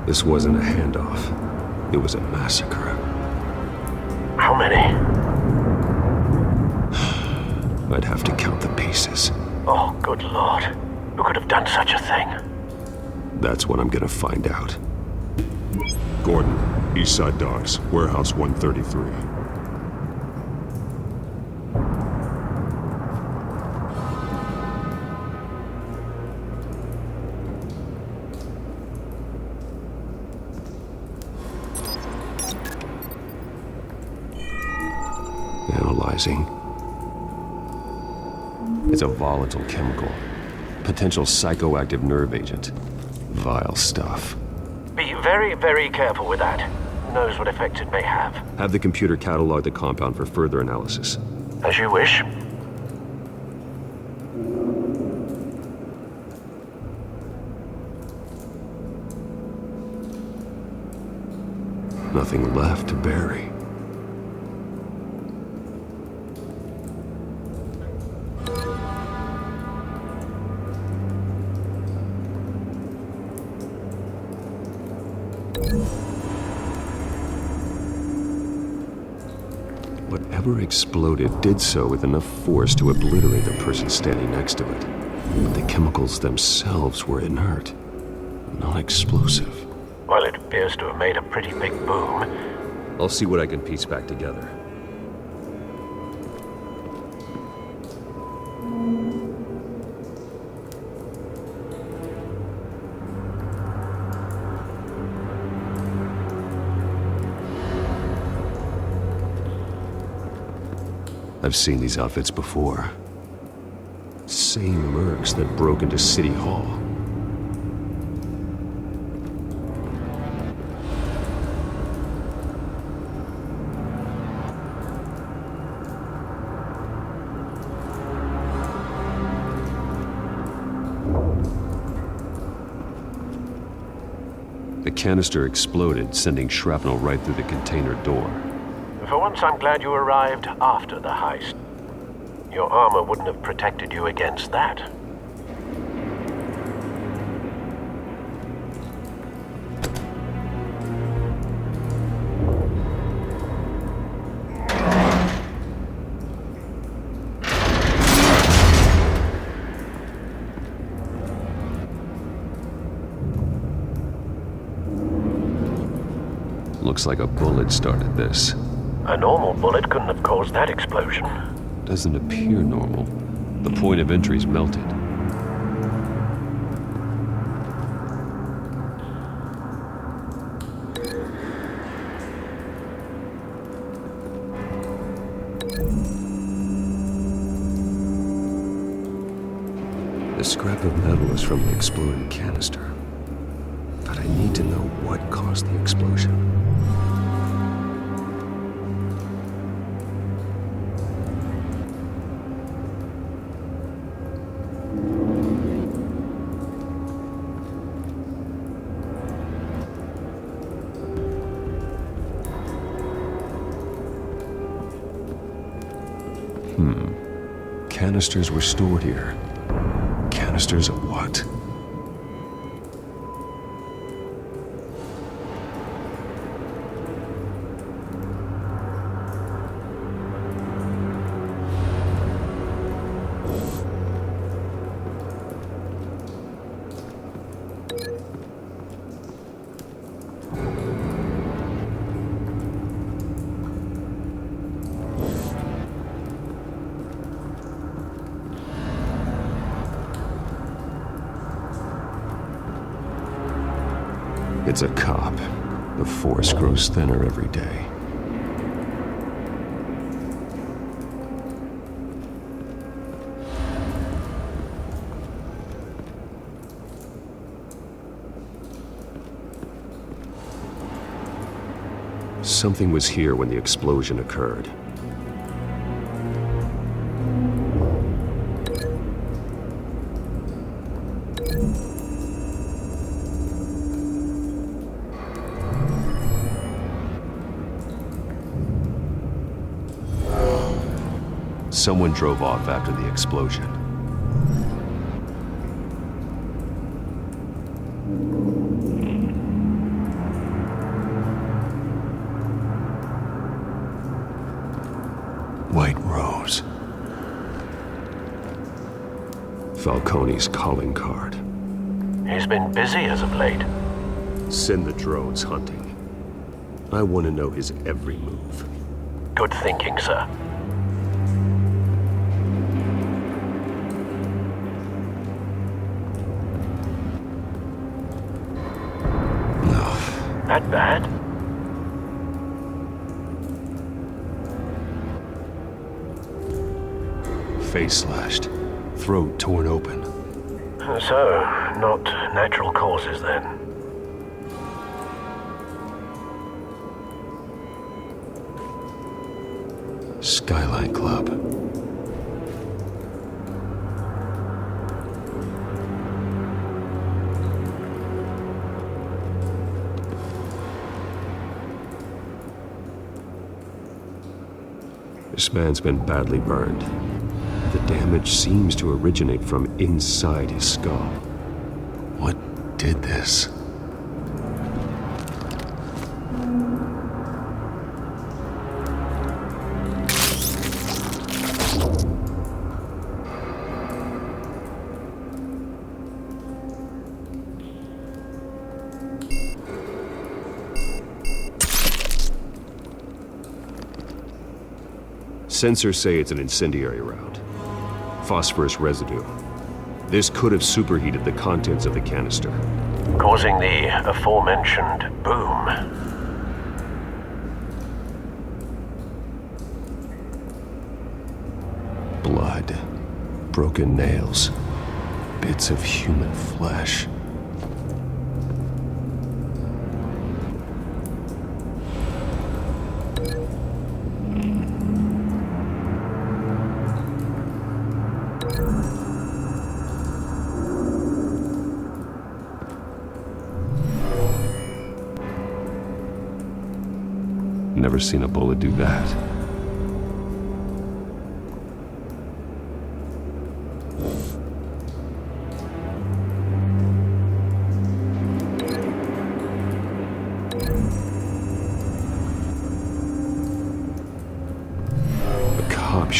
This wasn't a handoff. It was a massacre.
How many?
I'd have to count the pieces.
Oh, good lord. Who could have done such a thing?
That's what I'm gonna find out.
Gordon, Eastside Docks, Warehouse 133.
Analyzing. It's a volatile chemical. Potential psychoactive nerve agent. Vile stuff.
Be very, very careful with that. Who knows what effect it may have.
Have the computer catalog the compound for further analysis.
As you wish.
Nothing left to bury. Whatever exploded did so with enough force to obliterate the person standing next to it. But the chemicals themselves were inert, not explosive.
Well, it appears to have made a pretty big boom.
I'll see what I can piece back together. I've seen these outfits before. Same mercs that broke into City Hall. The canister exploded, sending shrapnel right through the container door.
For once, I'm glad you arrived after the heist. Your armor wouldn't have protected you against that.
Looks like a bullet started this.
A normal bullet couldn't have caused that explosion.
Doesn't appear normal. The point of entry's melted. The scrap of metal is from the exploding canister. But I need to know what caused the explosion. Canisters were stored here. Canisters of what? It's a cop. The force grows thinner every day. Something was here when the explosion occurred. Someone drove off after the explosion. White Rose. Falcone's calling card.
He's been busy as of late.
Send the drones hunting. I want to know his every move.
Good thinking, sir. That bad?
Face slashed. Throat torn open.
So, not natural causes then.
Skyline Club. This man's been badly burned. The damage seems to originate from inside his skull. What did this? Sensors say it's an incendiary round. Phosphorus residue. This could have superheated the contents of the canister,
causing the aforementioned boom.
Blood. Broken nails. Bits of human flesh. Never seen a bullet do that.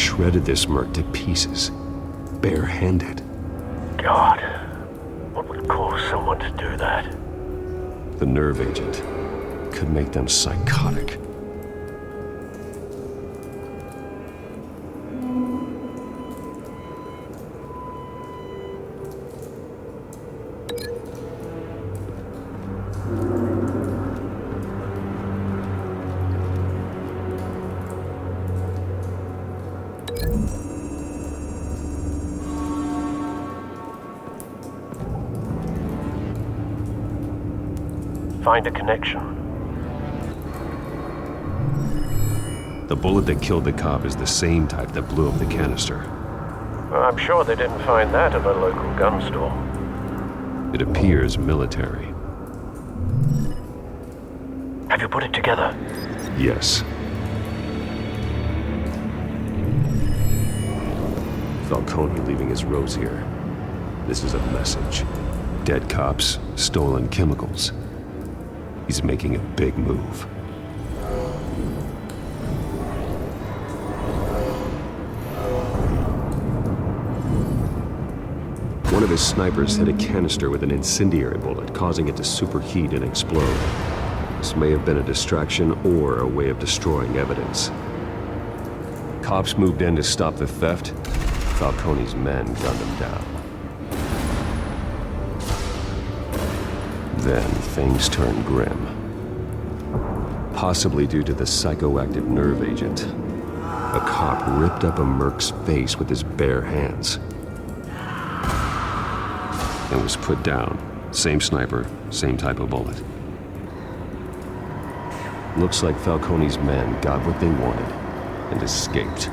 shredded this merc to pieces, barehanded.
God, what would cause someone to do that?
The nerve agent could make them psychotic.
Find a connection.
The bullet that killed the cop is the same type that blew up the canister.
Well, I'm sure they didn't find that at a local gun store.
It appears military.
Have you put it together?
Yes. Falcone leaving his rose here. This is a message. Dead cops, stolen chemicals. He's making a big move. One of his snipers hit a canister with an incendiary bullet, causing it to superheat and explode. This may have been a distraction or a way of destroying evidence. Cops moved in to stop the theft. Falcone's men gunned him down. Then things turned grim. Possibly due to the psychoactive nerve agent. A cop ripped up a merc's face with his bare hands. And was put down. Same sniper, same type of bullet. Looks like Falcone's men got what they wanted and escaped.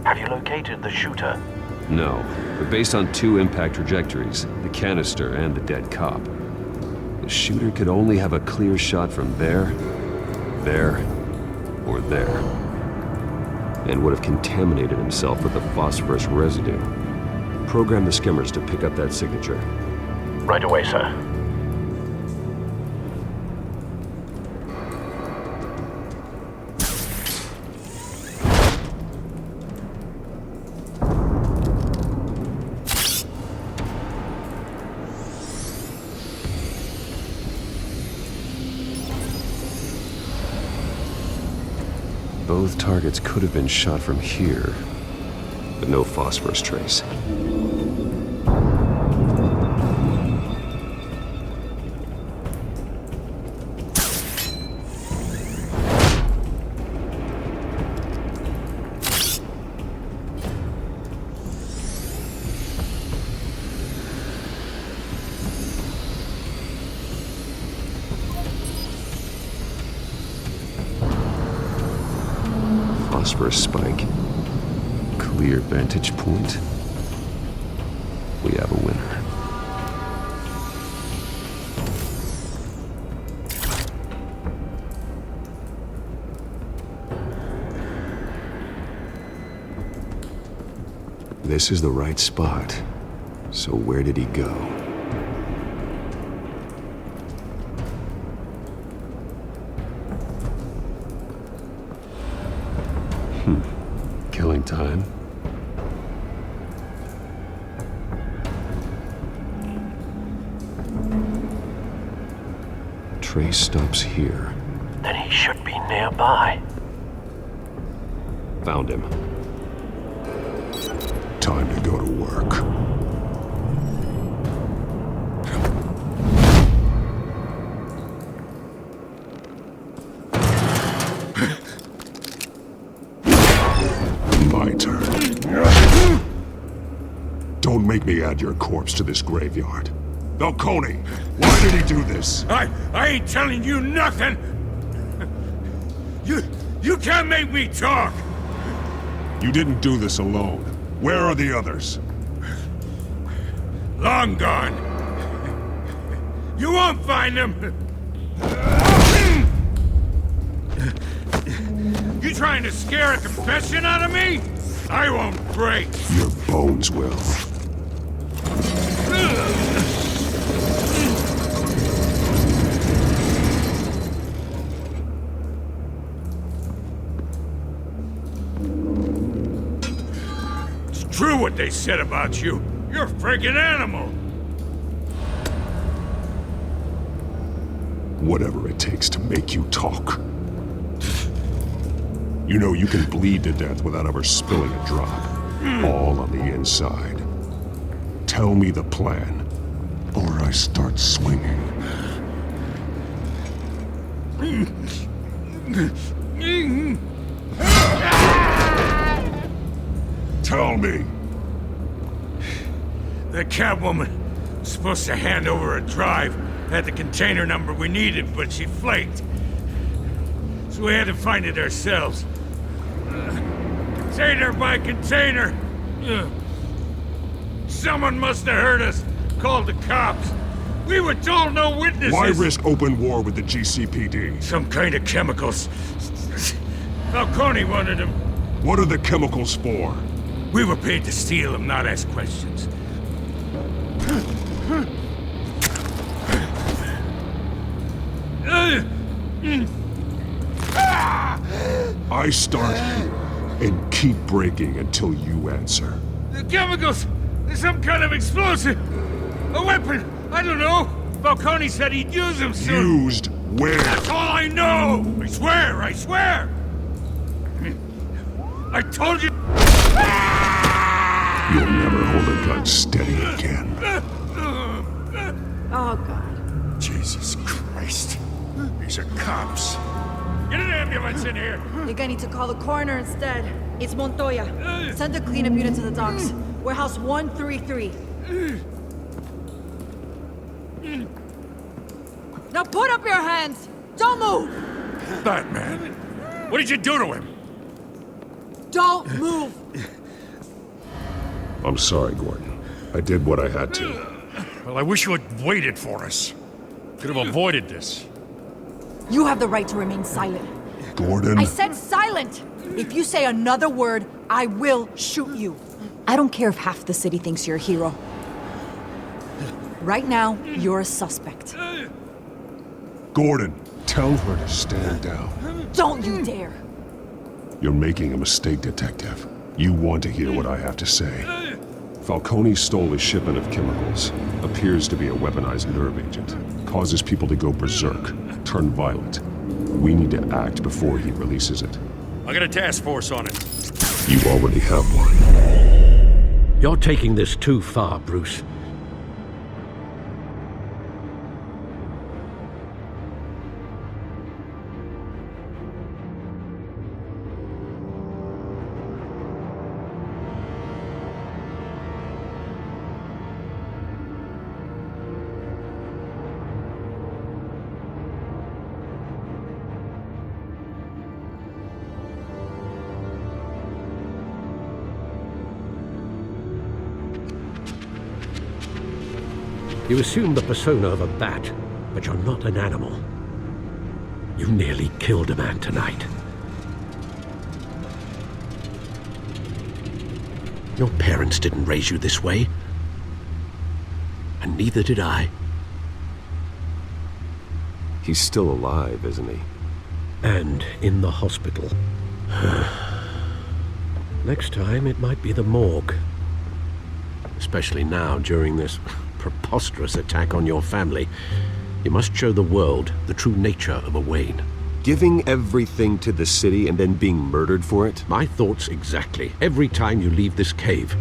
Have you located the shooter?
No, but based on two impact trajectories, the canister and the dead cop, the shooter could only have a clear shot from there, or there, and would have contaminated himself with the phosphorus residue. Program the skimmers to pick up that signature.
Right away, sir.
Both targets could have been shot from here, but no phosphorus trace. Phosphorus spike. Clear vantage point. We have a winner. This is the right spot. So where did he go? Killing time. Trace stops here.
Then he should be nearby.
Found him.
Time to go to work. My turn. Don't make me add your corpse to this graveyard. Falcone, why did he do this?
I ain't telling you nothing! You can't make me talk!
You didn't do this alone. Where are the others?
Long gone. You won't find them! You trying to scare a confession out of me? I won't break!
Your bones will.
what they said about you. You're a freaking animal.
Whatever it takes to make you talk. You know you can bleed to death without ever spilling a drop. All on the inside. Tell me the plan, or I start swinging. Tell me.
The Catwoman was supposed to hand over a drive. Had the container number we needed, but she flaked. So we had to find it ourselves. Container by container. Someone must have heard us. Called the cops. We were told no witnesses.
Why risk open war with the GCPD?
Some kind of chemicals. Falcone wanted them.
What are the chemicals for?
We were paid to steal them, not ask questions.
I start here and keep breaking until you answer.
The chemicals! There's some kind of explosive! A weapon! I don't know! Falcone said he'd use them soon!
Used where?
That's all I know! I swear! I swear! I told you!
You'll never hold a gun steady again.
Oh, God.
Jesus Christ. These are cops. Get an ambulance in here!
Think I need to call the coroner instead. It's Montoya. Send a cleanup unit to the docks. Warehouse 133. Now put up your hands! Don't move!
Batman, what did you do to him?
Don't move!
I'm sorry, Gordon. I did what I had to.
Well, I wish you had waited for us. Could have avoided this.
You have the right to remain silent.
Gordon?
I said silent! If you say another word, I will shoot you. I don't care if half the city thinks you're a hero. Right now, you're a suspect.
Gordon, tell her to stand down.
Don't you dare!
You're making a mistake, Detective. You want to hear what I have to say. Falcone stole a shipment of chemicals. Appears to be a weaponized nerve agent. Causes people to go berserk, turn violent. We need to act before he releases it.
I got a task force on it.
You already have one.
You're taking this too far, Bruce. You assume the persona of a bat, but you're not an animal. You nearly killed a man tonight. Your parents didn't raise you this way. And neither did I.
He's still alive, isn't he?
And in the hospital. Next time, it might be the morgue. Especially now, during this preposterous attack on your family. You must show the world the true nature of a Wayne.
Giving everything to the city and then being murdered for it?
My thoughts exactly. Every time you leave this cave.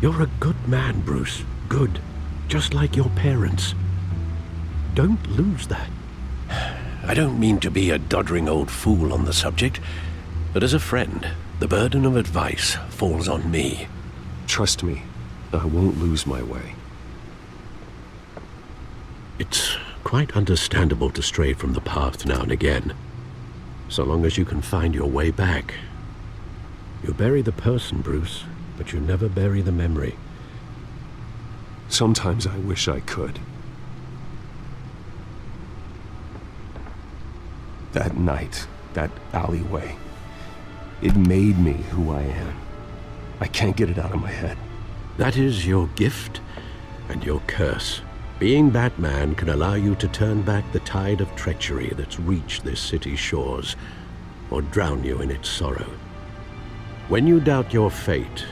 You're a good man, Bruce. Good. Just like your parents. Don't lose that. I don't mean to be a doddering old fool on the subject, but as a friend, the burden of advice falls on me.
Trust me, I won't lose my way.
It's quite understandable to stray from the path now and again, so long as you can find your way back. You bury the person, Bruce, but you never bury the memory.
Sometimes I wish I could. That night, that alleyway, it made me who I am. I can't get it out of my head.
That is your gift and your curse. Being Batman can allow you to turn back the tide of treachery that's reached this city's shores, or drown you in its sorrow. When you doubt your fate,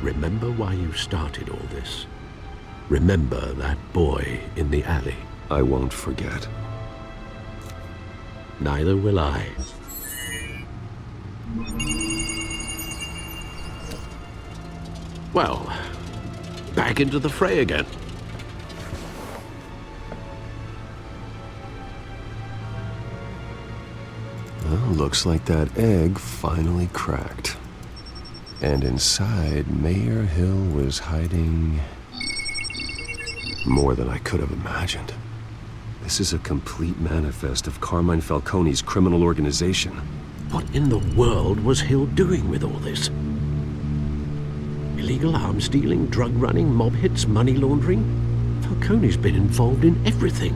remember why you started all this. Remember that boy in the alley.
I won't forget.
Neither will I. Well, back into the fray again.
Well, looks like that egg finally cracked. And inside, Mayor Hill was hiding more than I could have imagined. This is a complete manifest of Carmine Falcone's criminal organization.
What in the world was Hill doing with all this? Illegal arms dealing, drug running, mob hits, money laundering? Falcone's been involved in everything.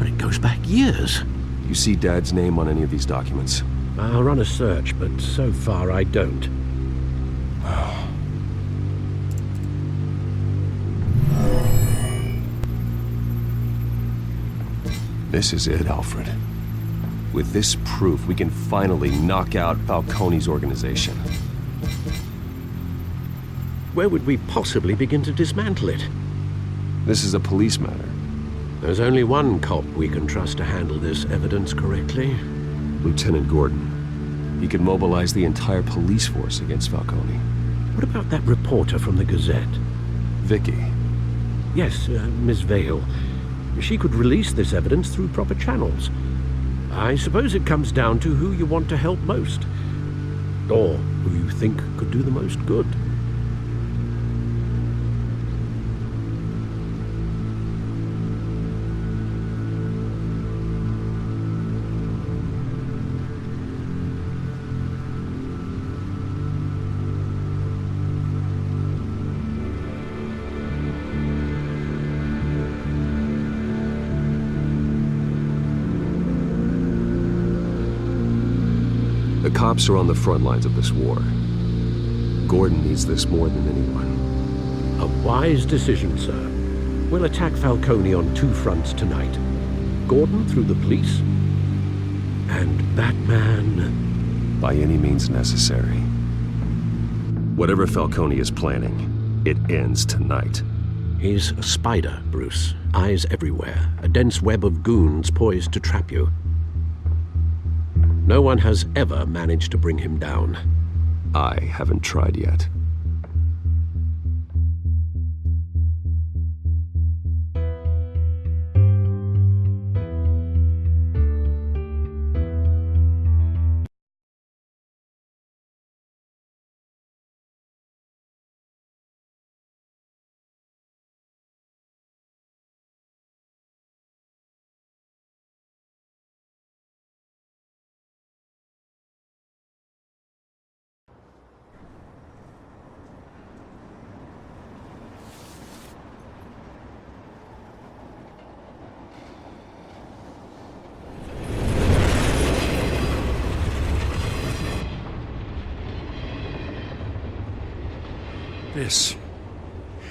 And it goes back years.
You see Dad's name on any of these documents?
I'll run a search, but so far I don't.
This is it, Alfred. With this proof, we can finally knock out Falcone's organization.
Where would we possibly begin to dismantle it?
This is a police matter.
There's only one cop we can trust to handle this evidence correctly.
Lieutenant Gordon. He could mobilize the entire police force against Falcone.
What about that reporter from the Gazette?
Vicky.
Yes, Miss Vale. She could release this evidence through proper channels. I suppose it comes down to who you want to help most. Or who you think could do the most good.
The cops are on the front lines of this war. Gordon needs this more than anyone.
A wise decision, sir. We'll attack Falcone on two fronts tonight. Gordon through the police, and Batman...
by any means necessary. Whatever Falcone is planning, it ends tonight.
He's a spider, Bruce. Eyes everywhere. A dense web of goons poised to trap you. No one has ever managed to bring him down.
I haven't tried yet.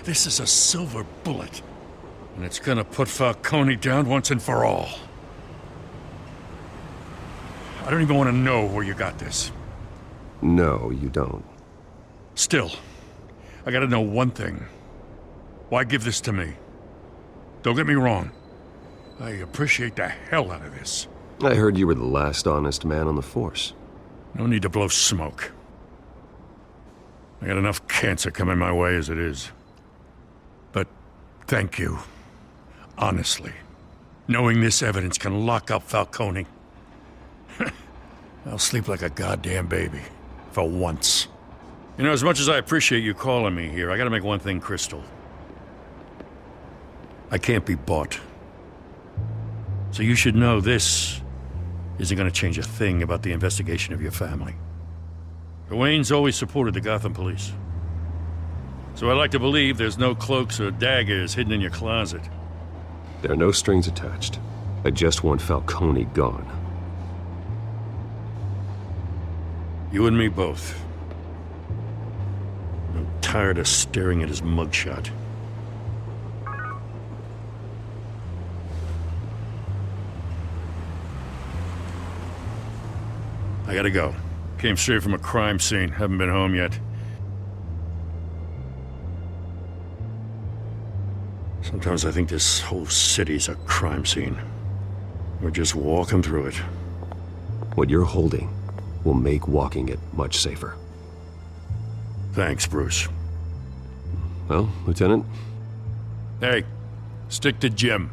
This is a silver bullet. And it's gonna put Falcone down once and for all. I don't even want to know where you got this.
No, you don't.
Still, I gotta know one thing. Why give this to me? Don't get me wrong. I appreciate the hell out of this.
I heard you were the last honest man on the force.
No need to blow smoke. I got enough cancer coming my way as it is. But thank you. Honestly. Knowing this evidence can lock up Falcone. I'll sleep like a goddamn baby. For once. You know, as much as I appreciate you calling me here, I gotta make one thing crystal. I can't be bought. So you should know this isn't gonna change a thing about the investigation of your family. Wayne's always supported the Gotham police. So I like to believe there's no cloaks or daggers hidden in your closet.
There are no strings attached. I just want Falcone gone.
You and me both. I'm tired of staring at his mugshot.
I gotta go. Came straight from a crime scene. Haven't been home yet. Sometimes I think this whole city's a crime scene. We're just walking through it.
What you're holding will make walking it much safer.
Thanks, Bruce.
Well, Lieutenant?
Hey, stick to Jim.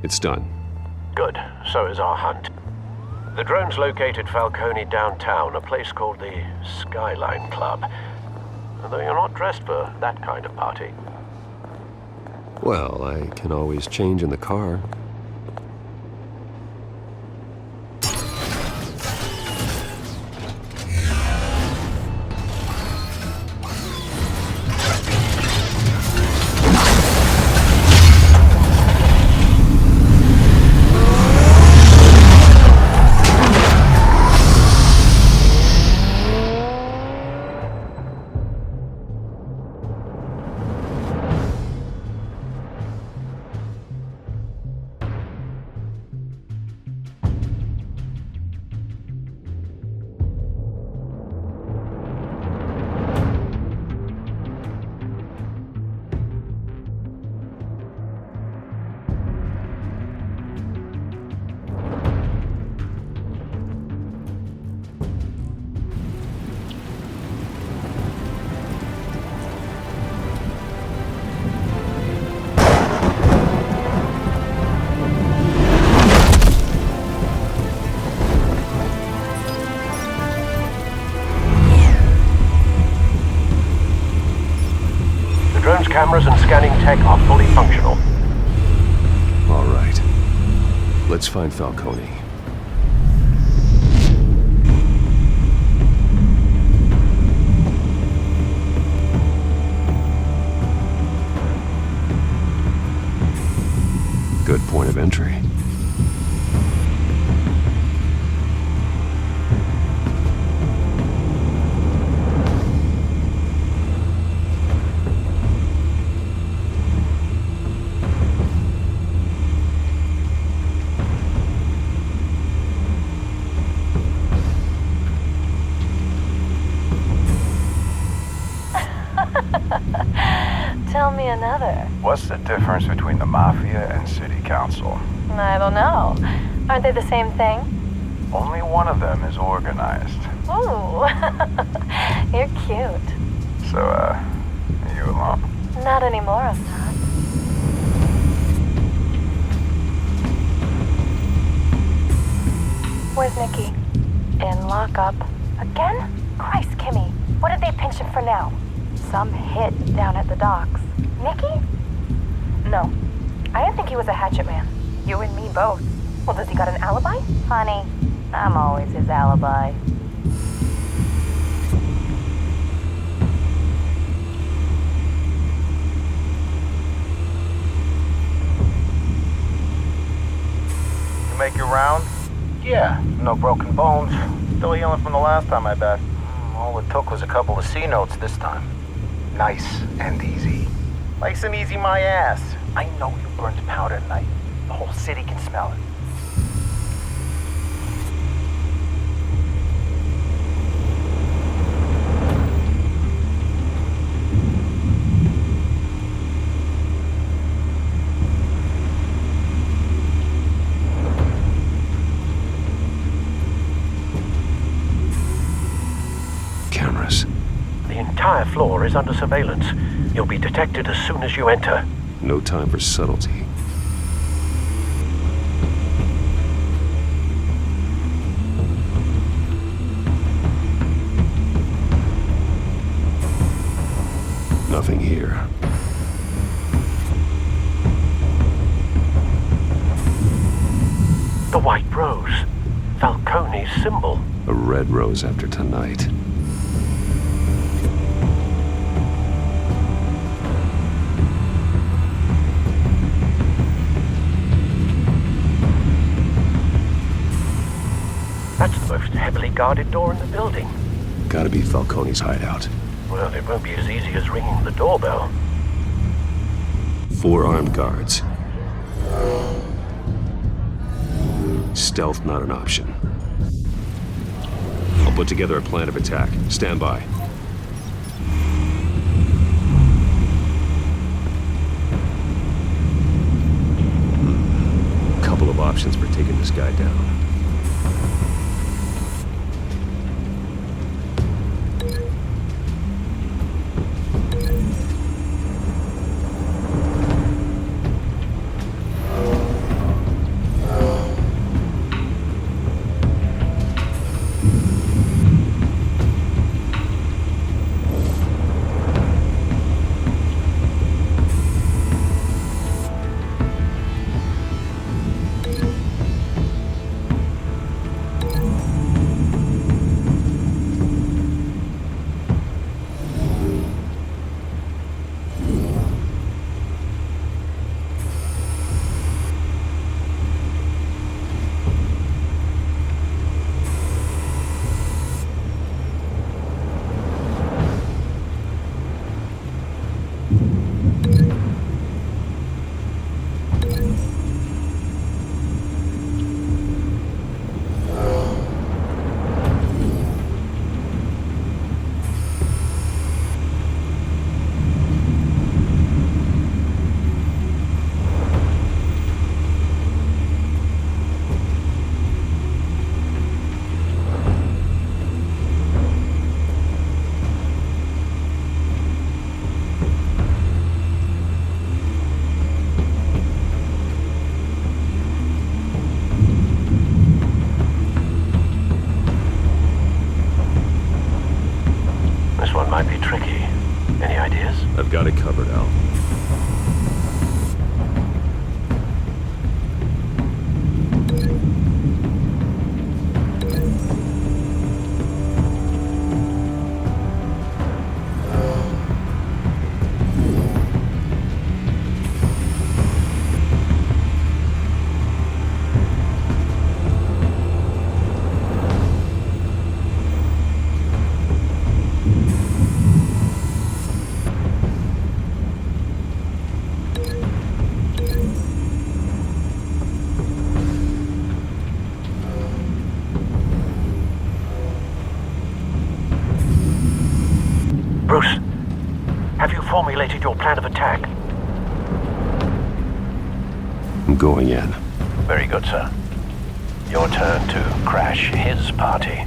It's done.
Good. So is our hunt. The drones located Falcone downtown, a place called the Skyline Club. Although you're not dressed for that kind of party.
Well, I can always change in the car.
Cameras and scanning tech are fully functional.
All right. Let's find Falcone. Good point of entry.
Tell me another.
What's the difference between the Mafia and City Council?
I don't know. Aren't they the same thing?
Only one of them is organized.
Ooh, you're cute.
So, are you alone?
Not anymore, I'm not. Where's Nikki? In lockup. Again? Christ, Kimmy. What did they pinch him for now? Some hit down at the docks. Nikki? No. I didn't think he was a hatchet man. You and me both. Well, does he got an alibi? Honey, I'm always his alibi.
You make your round? Yeah, no broken bones. Still healing from the last time, I bet. All it took was a couple of C notes this time. Nice and easy. Nice and easy my ass. I know you burned powder tonight. The whole city can smell it.
Cameras.
The entire floor is under surveillance. You'll be detected as soon as you enter.
No time for subtlety. Nothing here.
The white rose. Falcone's symbol.
A red rose after tonight.
That's the most heavily guarded door in the building.
Gotta be Falcone's hideout.
Well, it won't be as easy as ringing the doorbell.
4 armed guards. Stealth not an option. I'll put together a plan of attack. Stand by. Couple of options for taking this guy down. I've got it covered, Al.
Bruce, have you formulated your plan of attack?
I'm going in.
Very good, sir. Your turn to crash his party.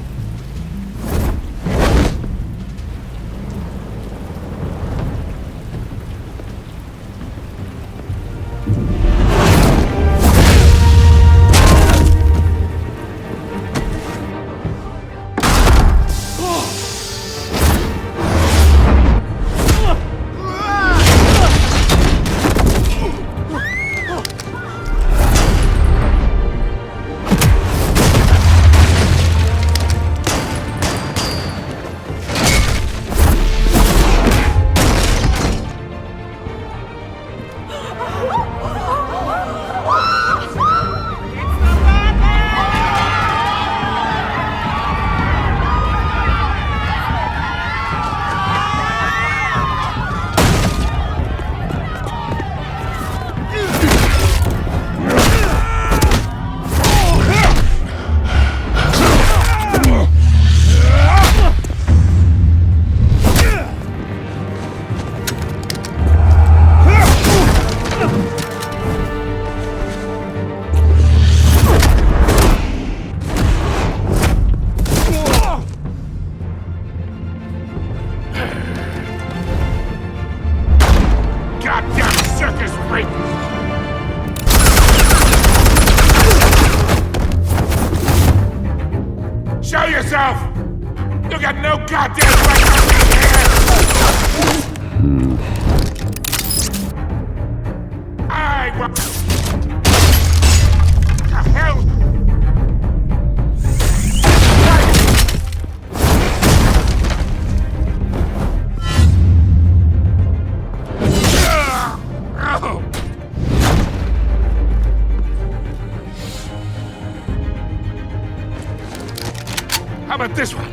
Show yourself! You got no goddamn right to be here! I want... The hell? How about this one?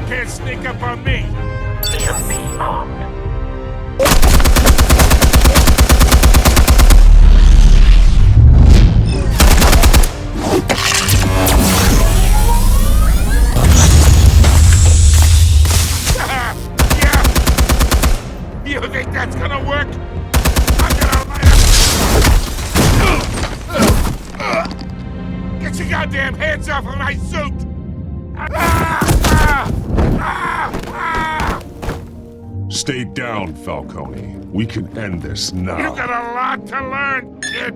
Can't sneak up on me.
Be armed.
You think that's gonna work? Get your goddamn hands off of my suit!
Stay down, Falcone. We can end this now.
You got a lot to learn, kid.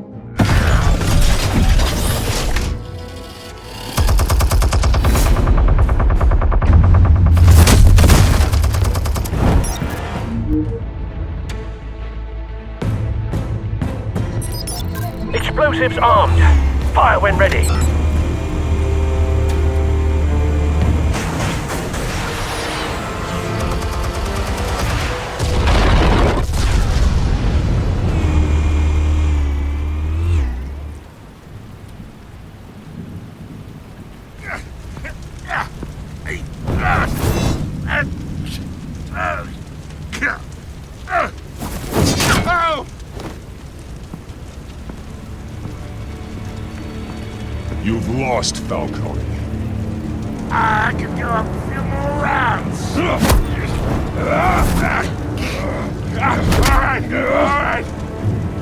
Explosives armed. Fire when ready.
You've lost, Falcone.
I can go a few more rounds. All right.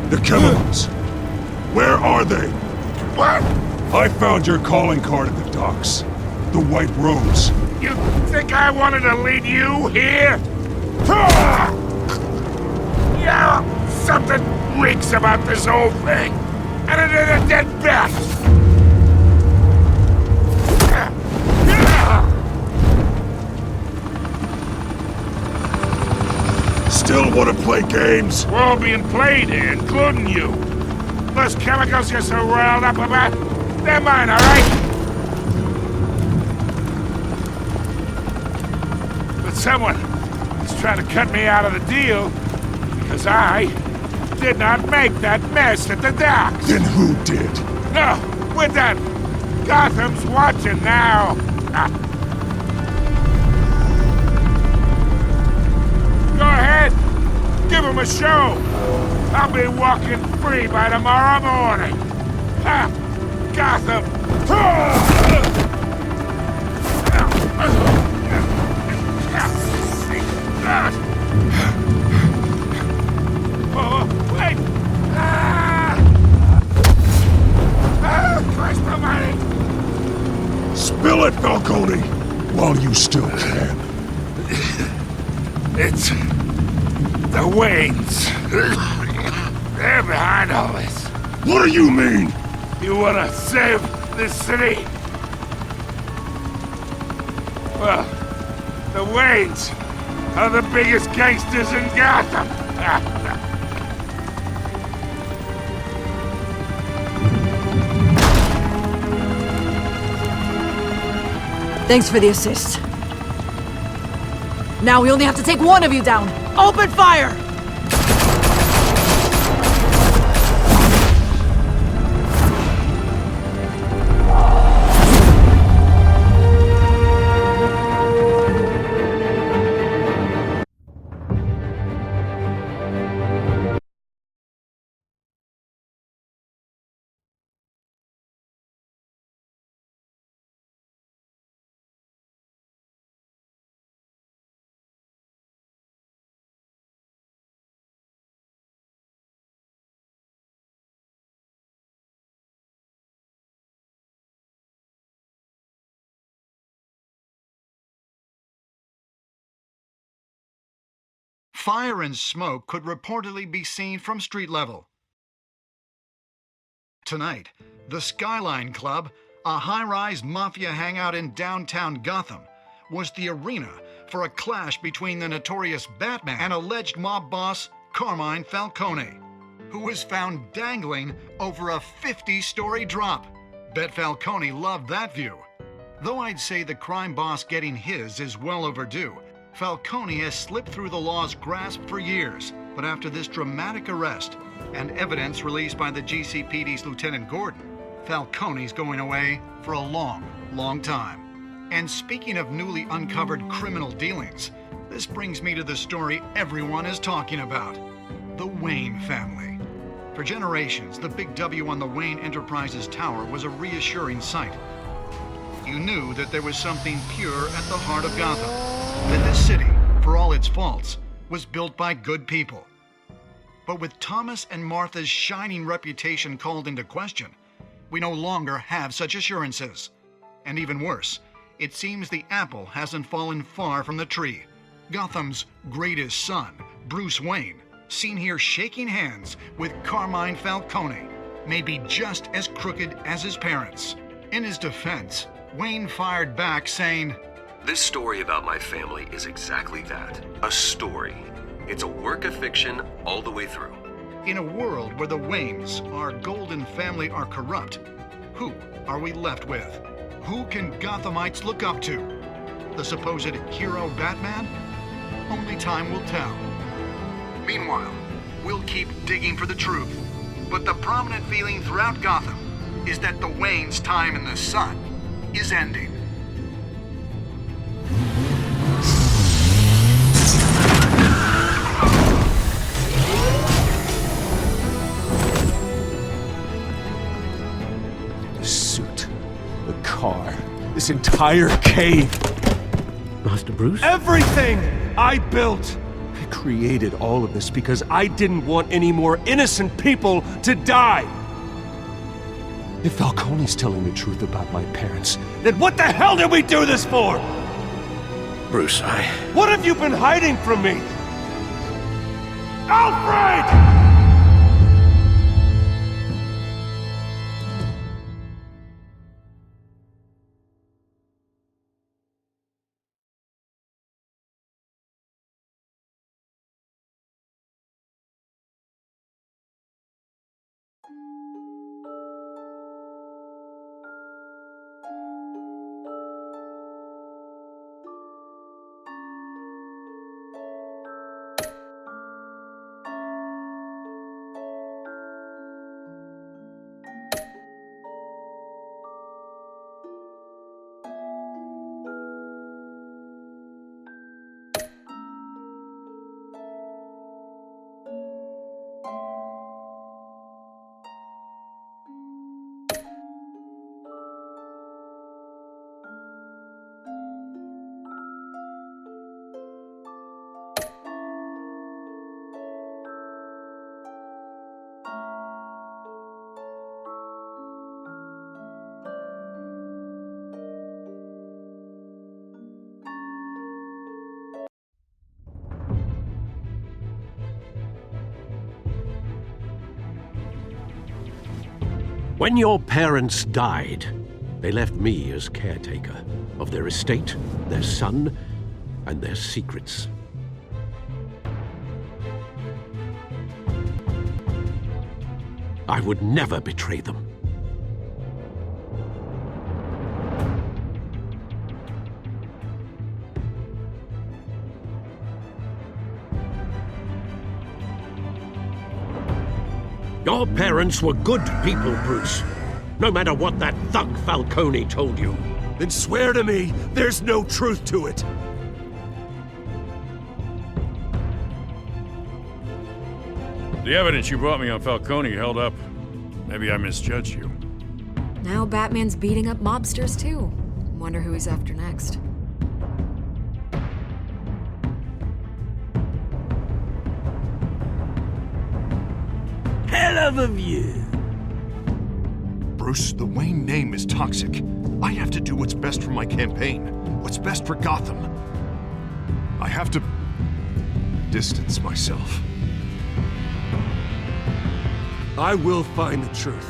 The chemicals. Where are they?
What?
I found your calling card at the docks. The White Rose.
You think I wanted to lead you here? Yeah, something reeks about this whole thing. And it is a dead bat.
Still want to play games?
We're all being played here, including you. Those chemicals you're so riled up about, they're mine, all right? But someone is trying to cut me out of the deal because I did not make that mess at the docks.
Then who did?
No, we're done. Gotham's watching now. Go ahead. Give him a show. I'll be walking free by tomorrow morning. Ha! Gotham. Oh, wait! Christ almighty!
Spill it, Falcone, while you still can.
It's the Waynes. They're behind all this.
What do you mean?
You wanna save this city? Well, the Waynes are the biggest gangsters in Gotham.
Thanks for the assist. Now we only have to take one of you down. Open fire!
Fire and smoke could reportedly be seen from street level. Tonight, the Skyline Club, a high-rise mafia hangout in downtown Gotham, was the arena for a clash between the notorious Batman and alleged mob boss Carmine Falcone, who was found dangling over a 50-story drop. Bet Falcone loved that view. Though I'd say the crime boss getting his is well overdue, Falcone has slipped through the law's grasp for years, but after this dramatic arrest and evidence released by the GCPD's Lieutenant Gordon, Falcone's going away for a long, long time. And speaking of newly uncovered criminal dealings, this brings me to the story everyone is talking about: the Wayne family. For generations, the big W on the Wayne Enterprises Tower was a reassuring sight. You knew that there was something pure at the heart of Gotham, that this city, for all its faults, was built by good people. But with Thomas and Martha's shining reputation called into question, we no longer have such assurances. And even worse, it seems the apple hasn't fallen far from the tree. Gotham's greatest son, Bruce Wayne, seen here shaking hands with Carmine Falcone, may be just as crooked as his parents. In his defense, Wayne fired back saying,
"This story about my family is exactly that, a story. It's a work of fiction all the way through."
In a world where the Waynes, our golden family, are corrupt, who are we left with? Who can Gothamites look up to? The supposed hero Batman? Only time will tell. Meanwhile, we'll keep digging for the truth. But the prominent feeling throughout Gotham is that the Waynes' time in the sun is ending.
The suit, the car, this entire cave.
Master Bruce?
Everything I built! I created all of this because I didn't want any more innocent people to die! If Falcone's telling the truth about my parents, then what the hell did we do this for?
Bruce,
What have you been hiding from me? Alfred!
When your parents died, they left me as caretaker of their estate, their son, and their secrets. I would never betray them. Your parents were good people, Bruce. No matter what that thug Falcone told you.
Then swear to me there's no truth to it.
The evidence you brought me on Falcone held up. Maybe I misjudged you.
Now Batman's beating up mobsters too. Wonder who he's after next.
Hell of a view.
Bruce, the Wayne name is toxic. I have to do what's best for my campaign, what's best for Gotham. I have to distance myself.
I will find the truth.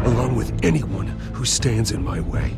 Along with anyone who stands in my way.